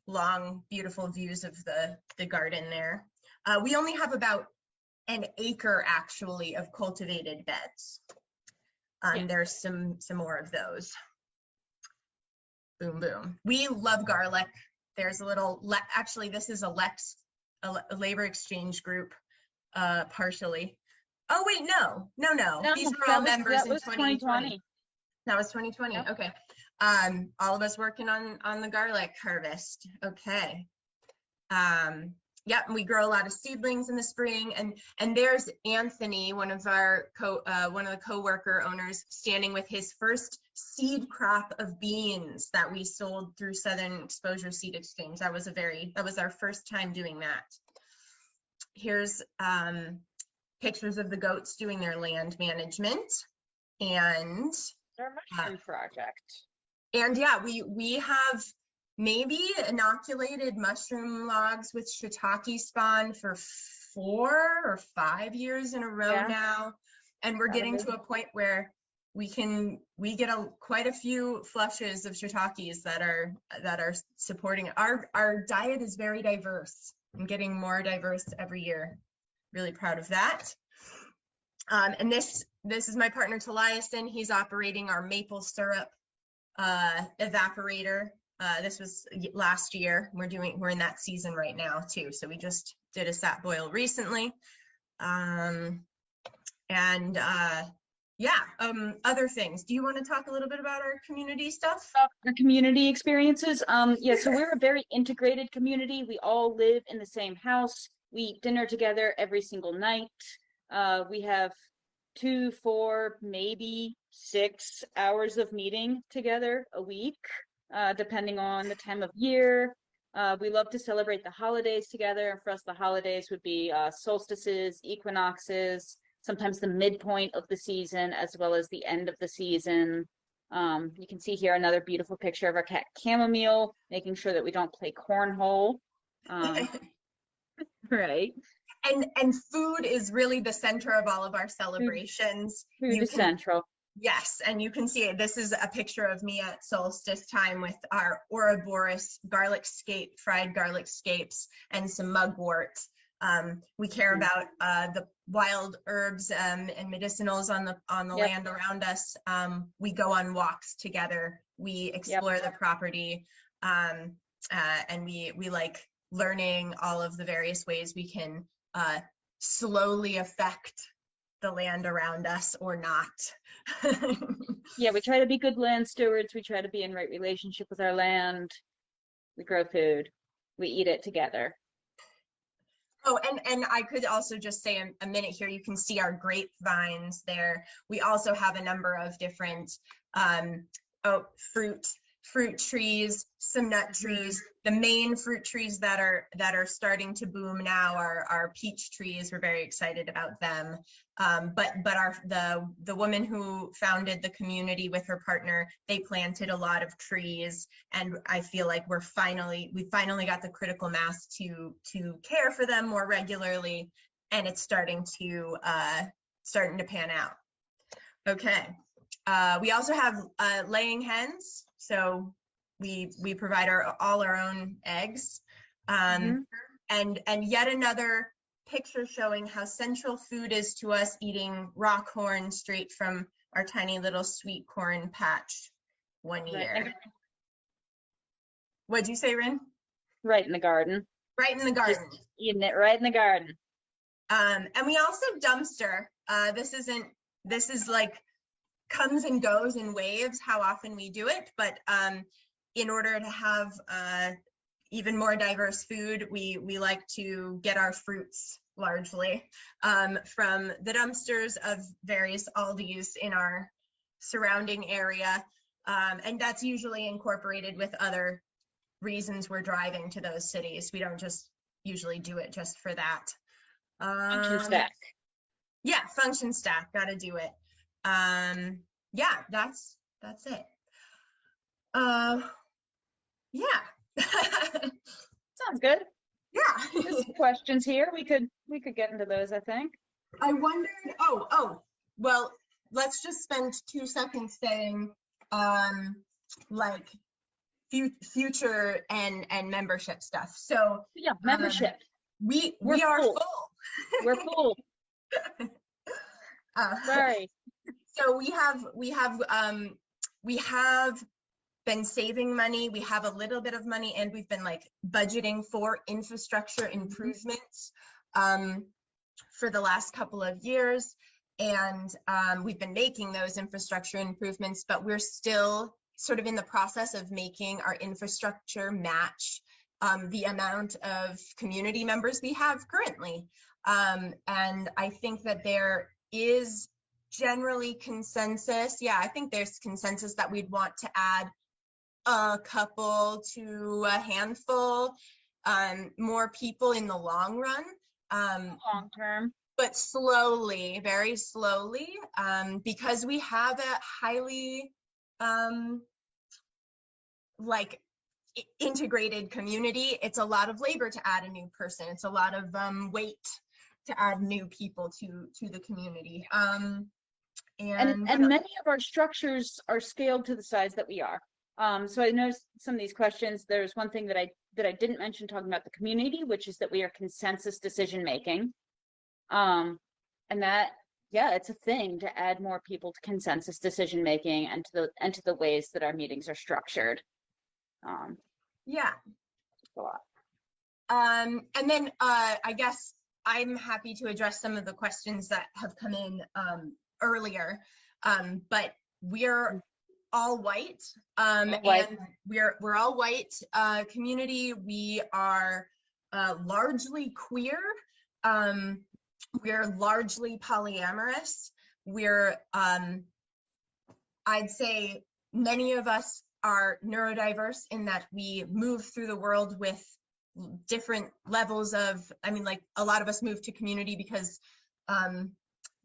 long, beautiful views of the garden there. We only have about an acre actually of cultivated beds. There's some more of those. Boom, boom. We love garlic. There's a little, actually this is a labor exchange group, partially. Oh wait, no. These are all members in 2020. That was 2020. Yep. Okay. All of us working on the garlic harvest. Okay. Yep. And we grow a lot of seedlings in the spring, and there's Anthony, one of the co-worker owners, standing with his first seed crop of beans that we sold through Southern Exposure Seed Exchange. That was our first time doing that. Here's pictures of the goats doing their land management, and Their mushroom project. And yeah, we have maybe inoculated mushroom logs with shiitake spawn for 4 or 5 years in a row now, and we're getting to a point where we get quite a few flushes of shiitakes that are supporting our diet is very diverse and getting more diverse every year. Really proud of that. And this is my partner Taliason. He's operating our maple syrup evaporator. This was last year. We're in that season right now too. So we just did a sap boil recently. Other things. Do you want to talk a little bit about our community stuff? Our community experiences. So we're a very integrated community. We all live in the same house. We eat dinner together every single night. We have 2, 4, maybe 6 hours of meeting together a week, depending on the time of year. We love to celebrate the holidays together. And for us, the holidays would be solstices, equinoxes, sometimes the midpoint of the season, as well as the end of the season. You can see here another beautiful picture of our cat Chamomile, making sure that we don't play cornhole. Right. And food is really the center of all of our celebrations. Food is central. Yes, and you can see it. This is a picture of me at solstice time with our Ouroboros fried garlic scapes, and some mugwort. We care about the wild herbs and medicinals on the Yep. land around us. We go on walks together. We explore the property, and we like learning all of the various ways we can slowly affect the land around us or not. Yeah, we try to be good land stewards. We try to be in right relationship with our land. We grow food. We eat it together. Oh, and I could also just say a minute here, you can see our grapevines there. We also have a number of different fruit trees, some nut trees. The main fruit trees that are starting to boom now are peach trees. We're very excited about them. But the woman who founded the community with her partner, they planted a lot of trees, and I feel like we finally got the critical mass to care for them more regularly, and it's starting to pan out. Okay. We also have laying hens, so we provide all our own eggs, and yet another picture showing how central food is to us, eating raw corn straight from our tiny little sweet corn patch one year. Right. What'd you say, Rin? Right in the garden. Right in the garden. Just eating it right in the garden. And we also dumpster. This is like comes and goes in waves how often we do it, but in order to have even more diverse food, we like to get our fruits largely from the dumpsters of various Aldis in our surrounding area, and that's usually incorporated with other reasons we're driving to those cities. We don't just usually do it just for that. Function stack. Yeah, function stack, gotta do it. Yeah, that's it. Yeah. Sounds good. Yeah. There's questions here. We could get into those, I think. I wondered, well, let's just spend 2 seconds saying like future and membership stuff. So yeah, membership. We are full. We're full. Sorry. So we have been saving money. We have a little bit of money, and we've been like budgeting for infrastructure improvements for the last couple of years. And we've been making those infrastructure improvements, but we're still sort of in the process of making our infrastructure match the amount of community members we have currently. And I think that there is generally consensus. Yeah, I think there's consensus that we'd want to add a couple to a handful more people in the long run. Long term. But slowly, very slowly, because we have a highly like integrated community. It's a lot of labor to add a new person. It's a lot of weight to add new people to the community. And many of our structures are scaled to the size that we are. So I noticed some of these questions. There's one thing that I didn't mention talking about the community, which is that we are consensus decision making. And that, yeah, it's a thing to add more people to consensus decision making and to the ways that our meetings are structured. Yeah. A lot. And then I guess I'm happy to address some of the questions that have come in earlier. But we're all white, and we're all white community. We are largely queer. We're largely polyamorous. We're I'd say many of us are neurodiverse in that we move through the world with different levels of, I mean, like a lot of us moved to community because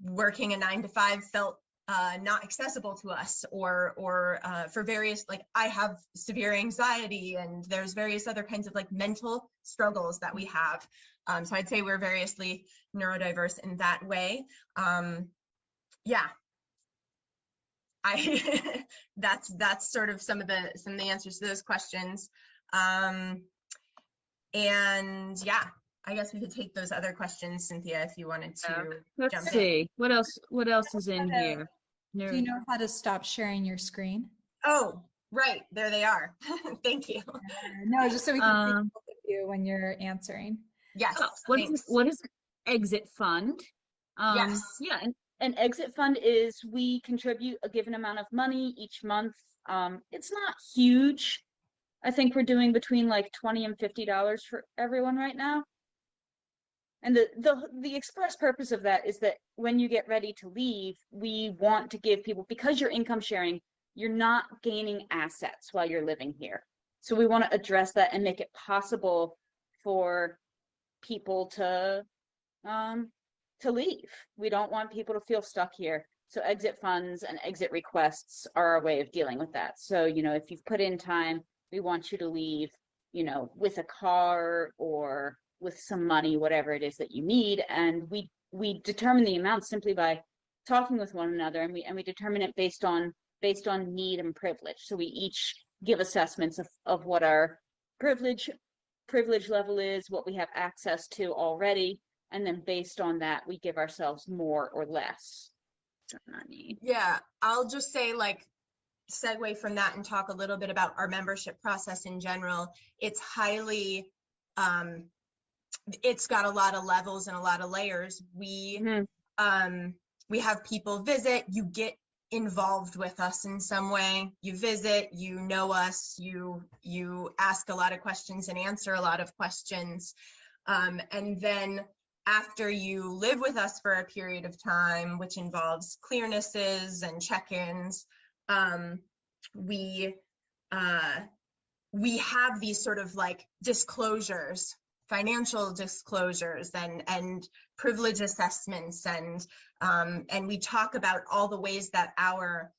working a 9-to-5 felt not accessible to us, or for various, like I have severe anxiety, and there's various other kinds of like mental struggles that we have. So I'd say we're variously neurodiverse in that way. Yeah. That's sort of some of the answers to those questions. And yeah, I guess we could take those other questions, Cynthia, if you wanted to Let's jump in. see. What else is in here? Do you know how to stop sharing your screen? Oh, right. There they are. Thank you. No, just so we can see both of you when you're answering. Yes. What is exit fund? Yes. Yeah, and an exit fund is we contribute a given amount of money each month. It's not huge. I think we're doing between like $20 and $50 for everyone right now. And the express purpose of that is that when you get ready to leave, we want to give people, because you're income sharing, you're not gaining assets while you're living here. So we want to address that and make it possible for people to leave. We don't want people to feel stuck here. So exit funds and exit requests are a way of dealing with that. So, you know, if you've put in time, we want you to leave, you know, with a car or with some money, whatever it is that you need. And we determine the amount simply by talking with one another, and we determine it based on need and privilege. So we each give assessments of what our privilege level is, what we have access to already, and then based on that, we give ourselves more or less money. Yeah, I'll just say, like, segue from that and talk a little bit about our membership process in general. It's highly, it's got a lot of levels and a lot of layers. We have people visit, you get involved with us in some way, you visit, you know us, you ask a lot of questions and answer a lot of questions, and then after you live with us for a period of time, which involves clearnesses and check-ins, we have these sort of like disclosures, financial disclosures and privilege assessments, and we talk about all the ways that our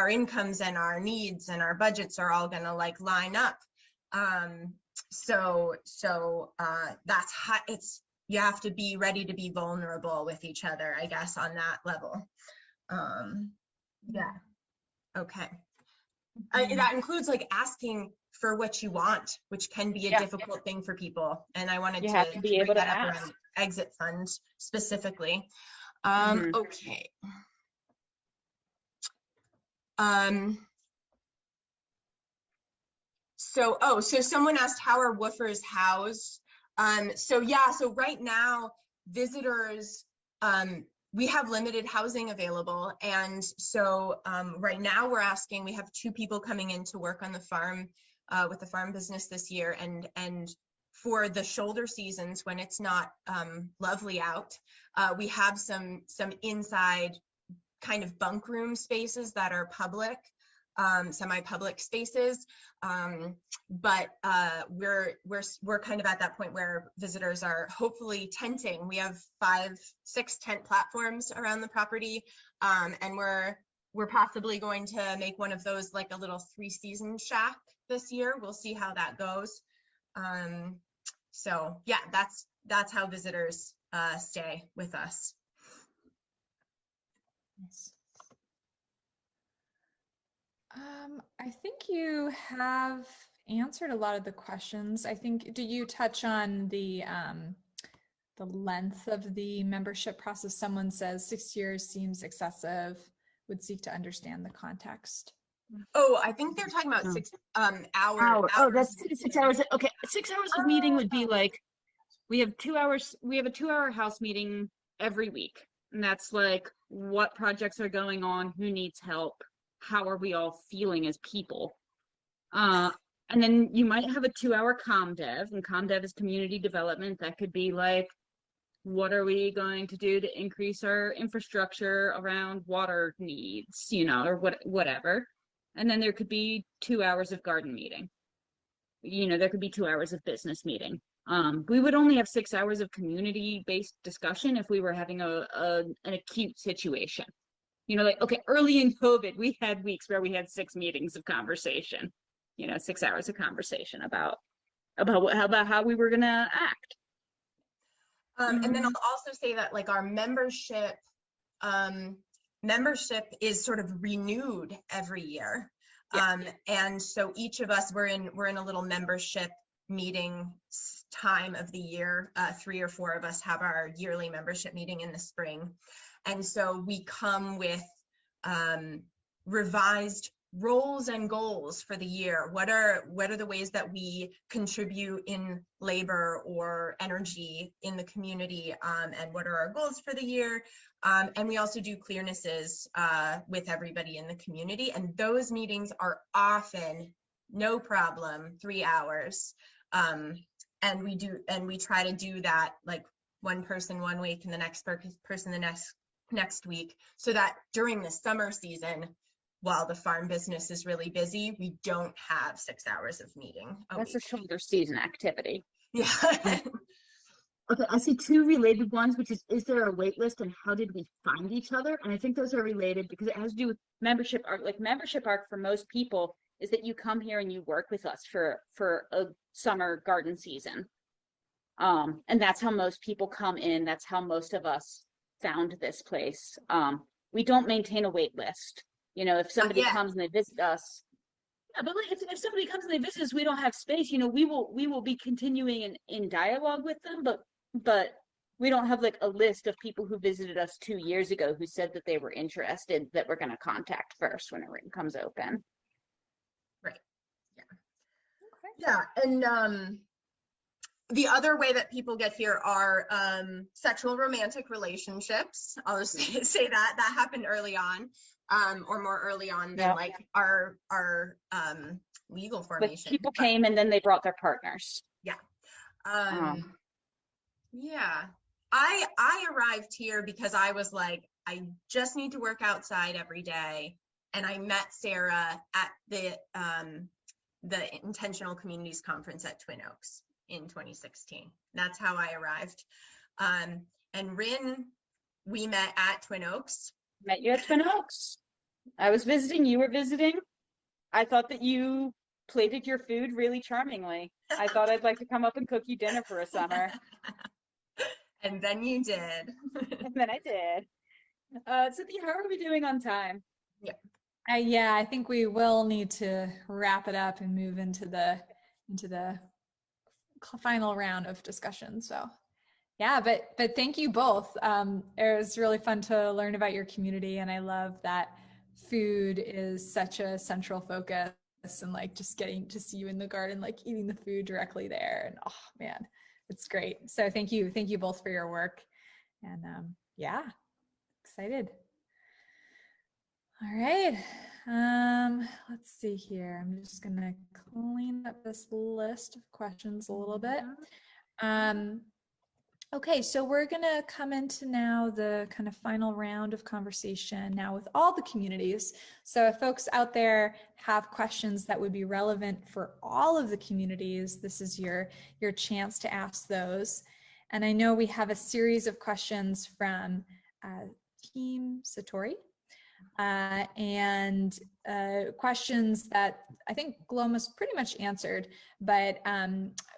incomes and our needs and our budgets are all gonna like line up. So that's how you have to be ready to be vulnerable with each other, I guess, on that level. Yeah. Okay. That includes like asking for what you want, which can be a difficult thing for people. And I wanted to be able to that up ask. around exit funds specifically. Okay. So someone asked, how are woofers housed? So right now, visitors, we have limited housing available. And so right now we're asking, we have 2 people coming in to work on the farm with the farm business this year. And for the shoulder seasons when it's not lovely out, we have some inside kind of bunk room spaces that are public, semi-public spaces. But we're kind of at that point where visitors are hopefully tenting. We have 5-6 tent platforms around the property, and we're possibly going to make one of those like a little 3-season shack this year. We'll see how that goes. So yeah, that's how visitors stay with us. Nice. I think you have answered a lot of the questions. I think, did you touch on the length of the membership process? Someone says 6 years seems excessive, would seek to understand the context. Oh, I think they're talking about 6 hours. Oh, that's 6 hours. Okay, 6 hours of meeting would be like, we have 2 hours, we have a 2-hour house meeting every week. And that's like, what projects are going on, who needs help, how are we all feeling as people? And then you might have a 2-hour comm dev, and comm dev is community development. That could be like, what are we going to do to increase our infrastructure around water needs, you know, or whatever. And then there could be 2 hours of garden meeting. You know, there could be 2 hours of business meeting. We would only have 6 hours of community-based discussion if we were having an acute situation. You know, like, okay, early in COVID, we had weeks where we had 6 meetings of conversation, you know, 6 hours of conversation about how we were gonna act. And then I'll also say that like our membership is sort of renewed every year. And so each of us, we're in a little membership meeting time of the year. 3 or 4 of us have our yearly membership meeting in the spring. And so we come with revised roles and goals for the year. What are the ways that we contribute in labor or energy in the community, and what are our goals for the year? And we also do clearnesses with everybody in the community, and those meetings are often no problem 3 hours. And we try to do that, like one person one week and the next person the next week, so that during the summer season, while the farm business is really busy, we don't have 6 hours of meeting a That's week. a shoulder season activity. Yeah. Okay, I see 2 related ones, which is there a wait list and how did we find each other? And I think those are related because it has to do with membership arc. Like membership arc for most people is that you come here and you work with us for a summer garden season. And that's how most people come in. That's how most of us found this place. We don't maintain a wait list. You know, if somebody comes and they visit us, yeah, but like if somebody comes and they visit us, we don't have space, you know, we will be continuing in dialogue with them, but we don't have like a list of people who visited us 2 years ago who said that they were interested that we're going to contact first when a room comes open. Right. Yeah. Okay. Yeah. And the other way that people get here are sexual romantic relationships. I'll just say that happened early on, or more early on than like our legal formation. Like people came and then they brought their partners. Yeah. Yeah. I arrived here because I was like, I just need to work outside every day. And I met Sarah at the Intentional Communities Conference at Twin Oaks in 2016. That's how I arrived. And Rin, we met at Twin Oaks. Met you at Twin Oaks. I was visiting, you were visiting. I thought that you plated your food really charmingly. I thought I'd like to come up and cook you dinner for a summer. And then you did. And then I did. Cynthia, how are we doing on time? Yeah, I think we will need to wrap it up and move into the final round of discussion. So yeah, but thank you both. It was really fun to learn about your community, and I love that food is such a central focus, and like just getting to see you in the garden, like eating the food directly there, and oh man, it's great. So thank you both for your work, and yeah, excited. All right, let's see here. I'm just gonna clean up this list of questions a little bit. Okay, so we're gonna come into now the kind of final round of conversation now with all the communities. So if folks out there have questions that would be relevant for all of the communities, this is your chance to ask those. And I know we have a series of questions from Team Satori. And questions that I think Glomus pretty much answered, but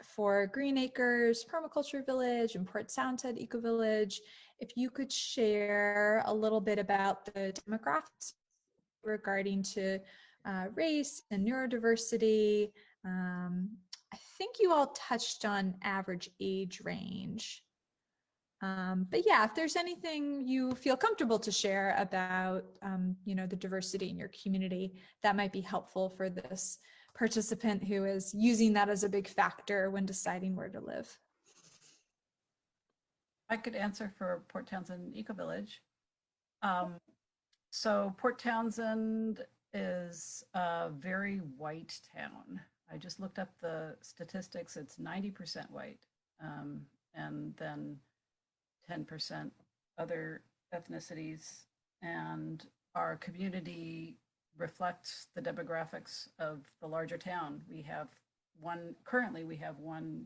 for Green Acres Permaculture Village and Port Townsend EcoVillage, if you could share a little bit about the demographics regarding to race and neurodiversity. I think you all touched on average age range. But yeah, if there's anything you feel comfortable to share about, you know, the diversity in your community, that might be helpful for this participant who is using that as a big factor when deciding where to live. I could answer for Port Townsend EcoVillage. So Port Townsend is a very white town. I just looked up the statistics. It's 90% white, and then 10% other ethnicities, and our community reflects the demographics of the larger town. Currently we have one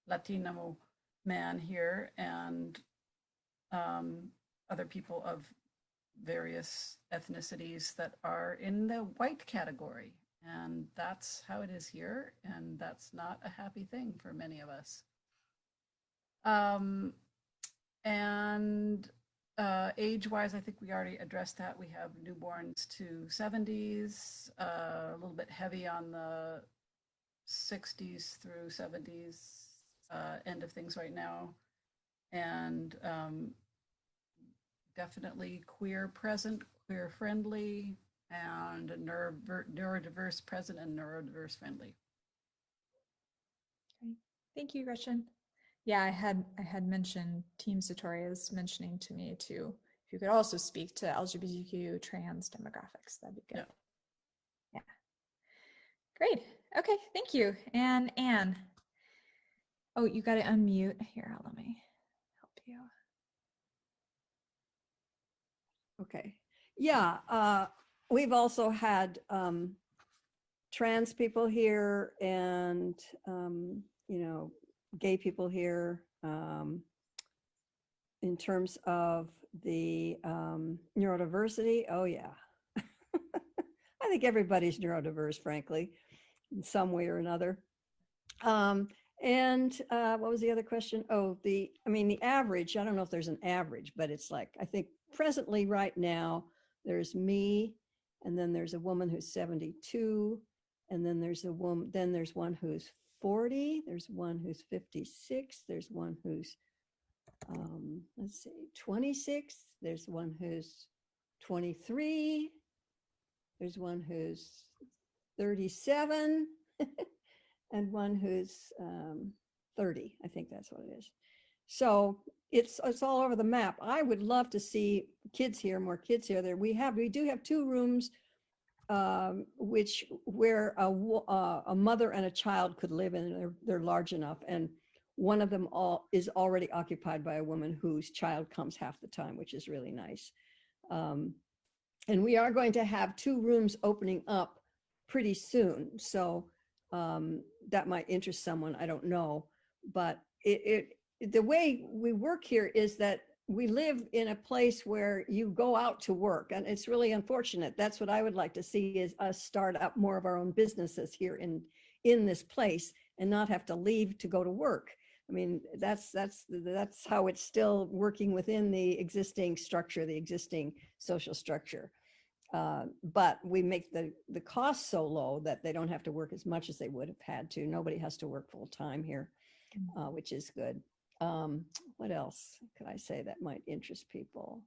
Latino man here, and other people of various ethnicities that are in the white category. And that's how it is here, and that's not a happy thing for many of us. And age-wise, I think we already addressed that. We have newborns to 70s, a little bit heavy on the 60s through 70s end of things right now. And definitely queer present, queer friendly, and neurodiverse present and neurodiverse friendly. Okay. Thank you, Gretchen. Yeah, I had mentioned Team Satori is mentioning to me too. If you could also speak to LGBTQ trans demographics, that'd be good. Yeah. Great. Okay, thank you. And Anne. Oh, you got to unmute. Here, let me help you. Okay. Yeah, we've also had trans people here and, you know, gay people here. In terms of the neurodiversity, oh yeah. I think everybody's neurodiverse, frankly, in some way or another. And what was the other question? Oh, the average, I don't know if there's an average, but it's like, I think presently right now, there's me, and then there's a woman who's 72, and then there's one who's 40, there's one who's 56, there's one who's, let's see, 26, there's one who's 23, there's one who's 37, and one who's 30. I think that's what it is. So it's all over the map. I would love to see kids here, more kids here. We do have 2 rooms, where a mother and a child could live in. They're large enough, and one of them is already occupied by a woman whose child comes half the time, which is really nice. And we are going to have 2 rooms opening up pretty soon. So that might interest someone, I don't know. But the way we work here is that we live in a place where you go out to work, and it's really unfortunate. That's what I would like to see, is us start up more of our own businesses here in this place and not have to leave to go to work. I mean, that's how it's still working within the existing structure, the existing social structure. But we make the costs so low that they don't have to work as much as they would have had to. Nobody has to work full time here, which is good. What else could I say that might interest people?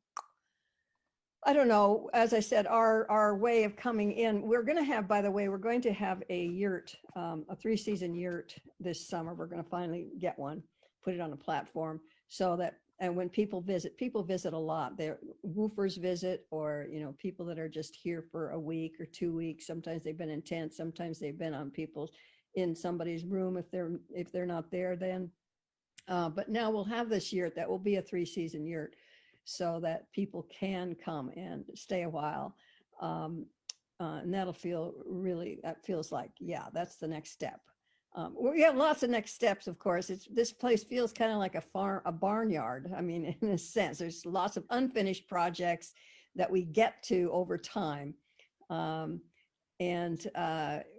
I don't know. As I said, our way of coming in, we're going to have, by the way, we're going to have a yurt, a 3-season yurt this summer. We're going to finally get one, put it on a platform so that, and when people visit a lot. They're woofers visit, or, you know, people that are just here for a week or 2 weeks. Sometimes they've been in tents. Sometimes they've been in somebody's room if they're not there then. But now we'll have this yurt that will be a 3-season yurt, so that people can come and stay a while. And that feels like, yeah, that's the next step. We have lots of next steps, of course. This place feels kind of like a barnyard. I mean, in a sense, there's lots of unfinished projects that we get to over time. And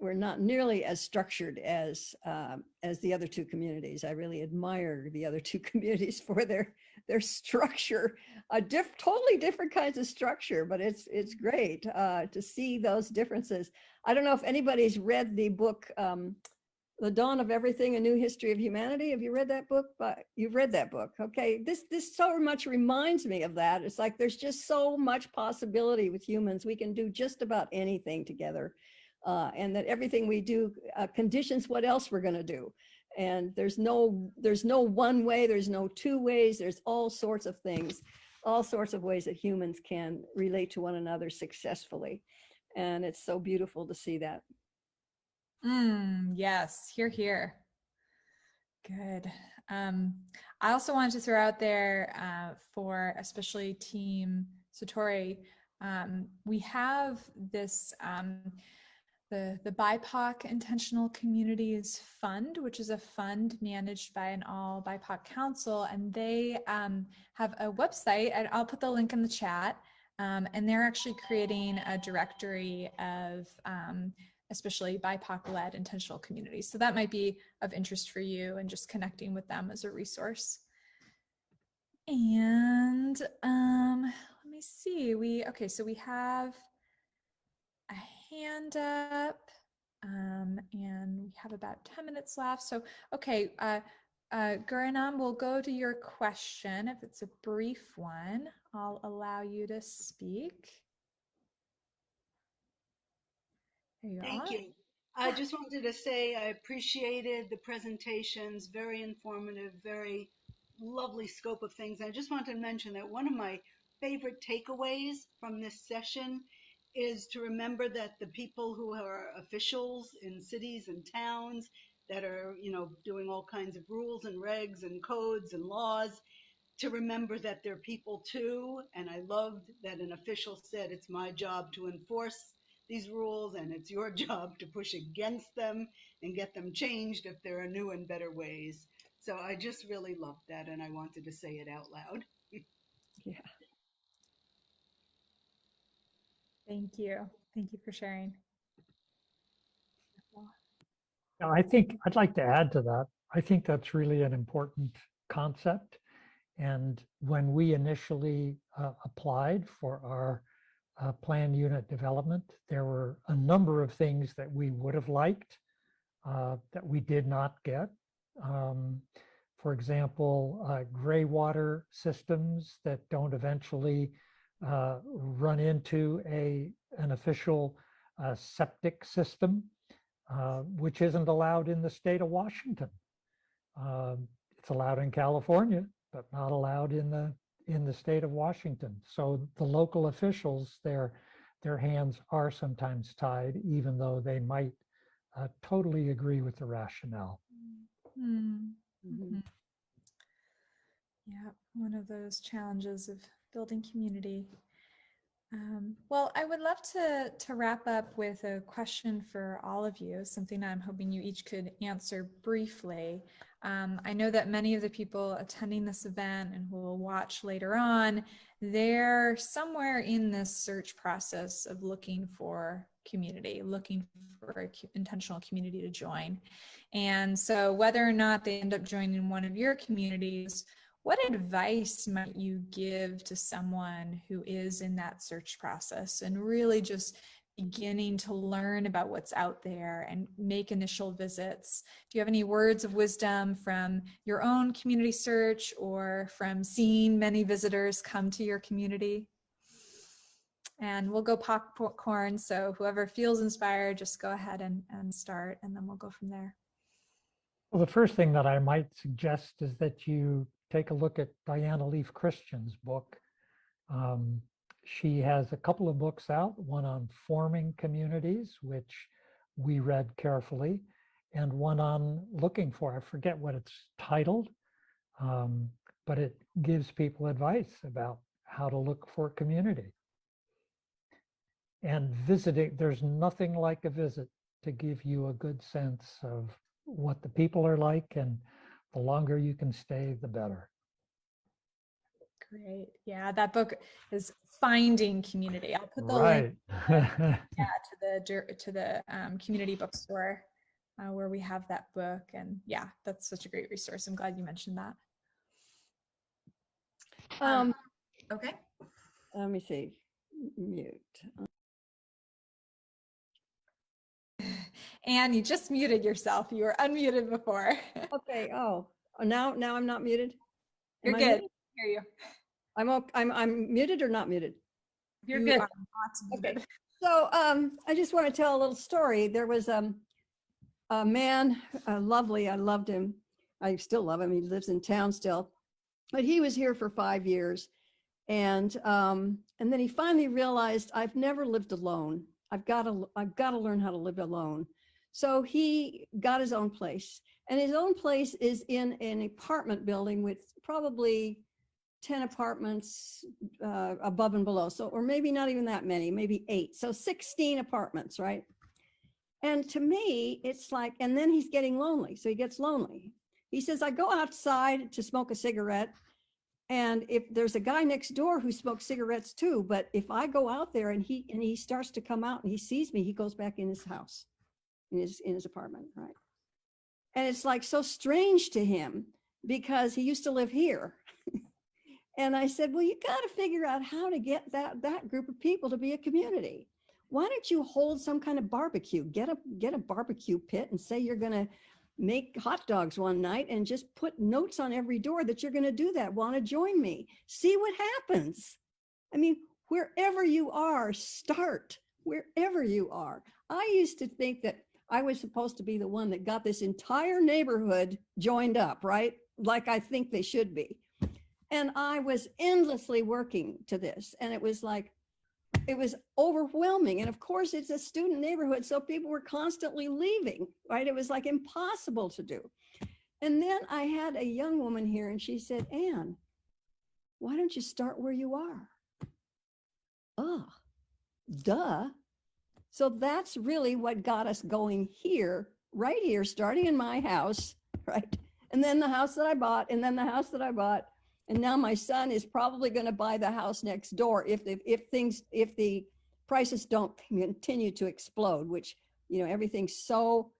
we're not nearly as structured as the other 2 communities. I really admire the other 2 communities for their structure, totally different kinds of structure, but it's great to see those differences. I don't know if anybody's read the book, The Dawn of Everything, A New History of Humanity. Have you read that book? You've read that book. Okay, this so much reminds me of that. It's like there's just so much possibility with humans. We can do just about anything together, and that everything we do conditions what else we're going to do. And there's no one way, there's no 2 ways, there's all sorts of things, all sorts of ways that humans can relate to one another successfully. And it's so beautiful to see that. Yes, here. Good. I also wanted to throw out there for especially Team Satori, we have this the BIPOC Intentional Communities Fund, which is a fund managed by an all BIPOC council, and they have a website, and I'll put the link in the chat, and they're actually creating a directory of especially BIPOC-led intentional communities. So that might be of interest for you, and just connecting with them as a resource. And let me see, so we have a hand up. And we have about 10 minutes left. So, okay, Gurinam, we'll go to your question. If it's a brief one, I'll allow you to speak. There you Thank are. you. I just wanted to say I appreciated the presentations, very informative, very lovely scope of things. I just wanted to mention that one of my favorite takeaways from this session is to remember that the people who are officials in cities and towns that are, doing all kinds of rules and regs and codes and laws, to remember that they're people too. And I loved that an official said, it's my job to enforce these rules and it's your job to push against them and get them changed if there are new and better ways. So I just really loved that, and I wanted to say it out loud. Yeah. Thank you. Thank you for sharing. Now, I think I'd like to add to that. I think that's really an important concept. And when we initially applied for our planned unit development, there were a number of things that we would have liked that we did not get. For example, gray water systems that don't eventually run into an official septic system, which isn't allowed in the state of Washington. It's allowed in California, but not allowed in the state of Washington. So the local officials, their hands are sometimes tied, even though they might totally agree with the rationale. Mm-hmm. Yeah, one of those challenges of building community. Well, I would love to wrap up with a question for all of you, something I'm hoping you each could answer briefly. I know that many of the people attending this event and who will watch later on, they're somewhere in this search process of looking for community, looking for an intentional community to join. And so whether or not they end up joining one of your communities, what advice might you give to someone who is in that search process and really just beginning to learn about what's out there and make initial visits? Do you have any words of wisdom from your own community search or from seeing many visitors come to your community? And we'll go popcorn, so whoever feels inspired, just go ahead and start, and then we'll go from there. Well, the first thing that I might suggest is that you take a look at Diana Leaf Christian's book. She has a couple of books out, one on forming communities, which we read carefully, and one on looking for, I forget what it's titled, but it gives people advice about how to look for community. And visiting, there's nothing like a visit to give you a good sense of what the people are like, and the longer you can stay, the better. Great. Yeah, that book is Finding Community. I'll put the right. link to the community bookstore where we have that book. And yeah, that's such a great resource. I'm glad you mentioned that. Okay. Let me see. Mute. Anne, you just muted yourself. You were unmuted before. Okay. Oh, now I'm not muted. You're good. Muted? I hear you. I'm muted or not muted? You're good. Okay. So I just want to tell a little story. There was a man, lovely. I loved him. I still love him. He lives in town still, but he was here for 5 years, and then he finally realized, I've never lived alone. I've got to learn how to live alone. So he got his own place, and his own place is in an apartment building with probably 10 apartments above and below. So, or maybe not even that many, maybe 8. So 16 apartments, right? And to me, it's like, and then he's getting lonely. So he gets lonely. He says, I go outside to smoke a cigarette, and if there's a guy next door who smokes cigarettes too, but if I go out there and he starts to come out and he sees me, he goes back in his house, in his apartment, right? And it's like so strange to him because he used to live here. And I said, well, you got to figure out how to get that group of people to be a community. Why don't you hold some kind of barbecue? Get a barbecue pit and say you're going to make hot dogs one night and just put notes on every door that you're going to do that. Want to join me? See what happens. I mean, wherever you are, start wherever you are. I used to think that I was supposed to be the one that got this entire neighborhood joined up, right? Like I think they should be. And I was endlessly working to this. And it was like, it was overwhelming. And of course, it's a student neighborhood, so people were constantly leaving, right? It was like impossible to do. And then I had a young woman here and she said, Anne, why don't you start where you are? Oh, duh. So that's really what got us going here, right here, starting in my house, right? And then the house that I bought, and then the house that I bought. And now my son is probably going to buy the house next door if the prices don't continue to explode, which, you know, everything's so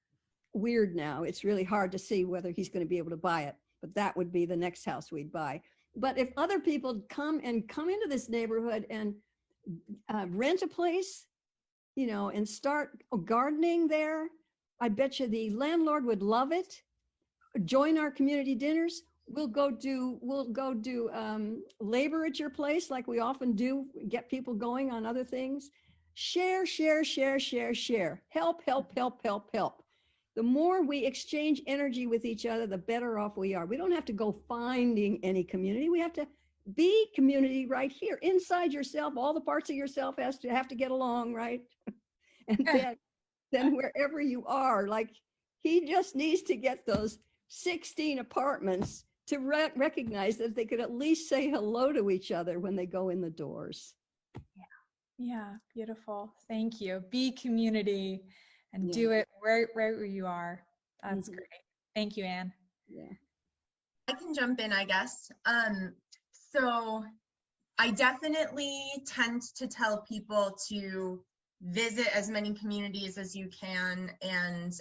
weird now. It's really hard to see whether he's going to be able to buy it, but that would be the next house we'd buy. But if other people come into this neighborhood and rent a place, you know, and start gardening there, I bet you the landlord would love it. Join our community dinners. We'll go do labor at your place like we often do, get people going on other things. Share, share, share, share, share. Help, help, help, help, help. The more we exchange energy with each other, the better off we are. We don't have to go finding any community. We have to be community right here inside yourself. All the parts of yourself have to get along, right? And then wherever you are, like he just needs to get those 16 apartments to recognize that they could at least say hello to each other when they go in the doors. Yeah, beautiful. Thank you. Be community and do it right where you are. That's great. Thank you, Anne. Yeah. I can jump in, I guess. So I definitely tend to tell people to visit as many communities as you can, and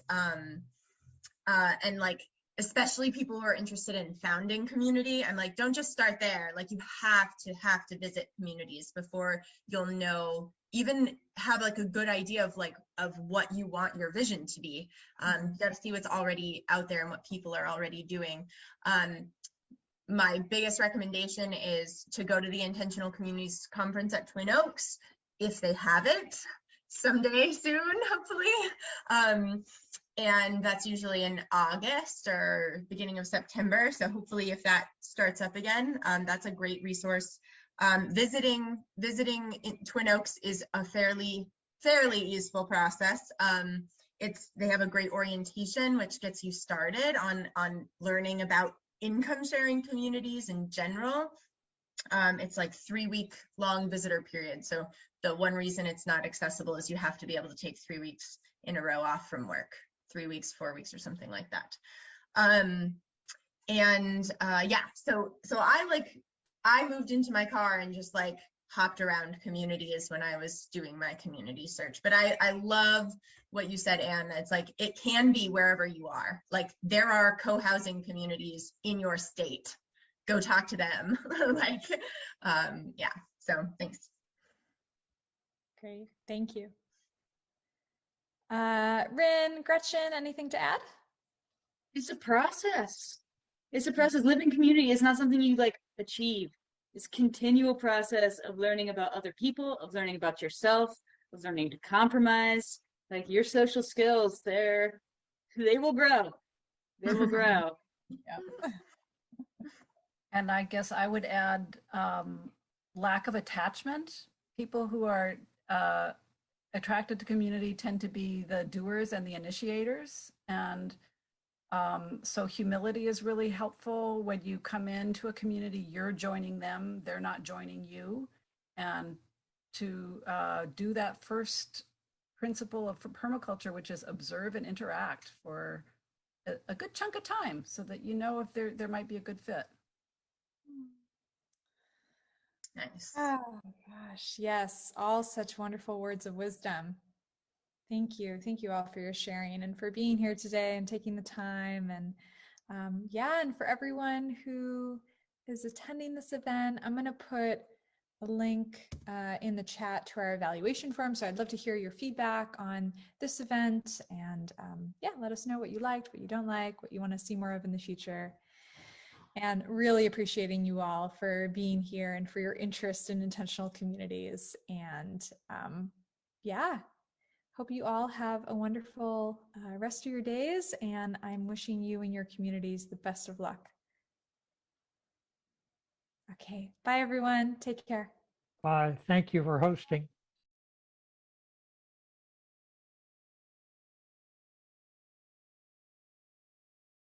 like, especially people who are interested in founding community, I'm like, don't just start there. Like, you have to visit communities before you'll know, even have like a good idea of what you want your vision to be. You got to see what's already out there and what people are already doing. My biggest recommendation is to go to the Intentional Communities Conference at Twin Oaks, if they have it someday soon, hopefully. And that's usually in August or beginning of September. So hopefully if that starts up again, that's a great resource. Visiting Twin Oaks is a fairly useful process. They have a great orientation, which gets you started on learning about income sharing communities in general. It's like 3-week long visitor period. So the one reason it's not accessible is you have to be able to take 3 weeks in a row off from work. 3 weeks, 4 weeks, or something like that. Yeah, so I moved into my car and just like hopped around communities when I was doing my community search. But I love what you said, Anne. It's like, it can be wherever you are. Like, there are co-housing communities in your state. Go talk to them. Yeah, so thanks. Great, thank you. Rin, Gretchen, anything to add? It's a process. It's a process. Living community is not something you like achieve. It's a continual process of learning about other people, of learning about yourself, of learning to compromise. Like, your social skills, they will grow. They will grow. Yeah. And I guess I would add lack of attachment. People who are attracted to community tend to be the doers and the initiators. And so humility is really helpful. When you come into a community, you're joining them, they're not joining you. And to do that first principle of permaculture, which is observe and interact for a good chunk of time, so that you know if there might be a good fit. Nice. Oh gosh, yes, all such wonderful words of wisdom. Thank you all for your sharing and for being here today and taking the time. And yeah, and for everyone who is attending this event, I'm going to put a link in the chat to our evaluation form. So I'd love to hear your feedback on this event, and yeah, let us know what you liked, what you don't like, what you want to see more of in the future. And really appreciating you all for being here and for your interest in intentional communities. And yeah, hope you all have a wonderful rest of your days, and I'm wishing you and your communities the best of luck. Okay, bye everyone. Take care. Bye. Thank you for hosting.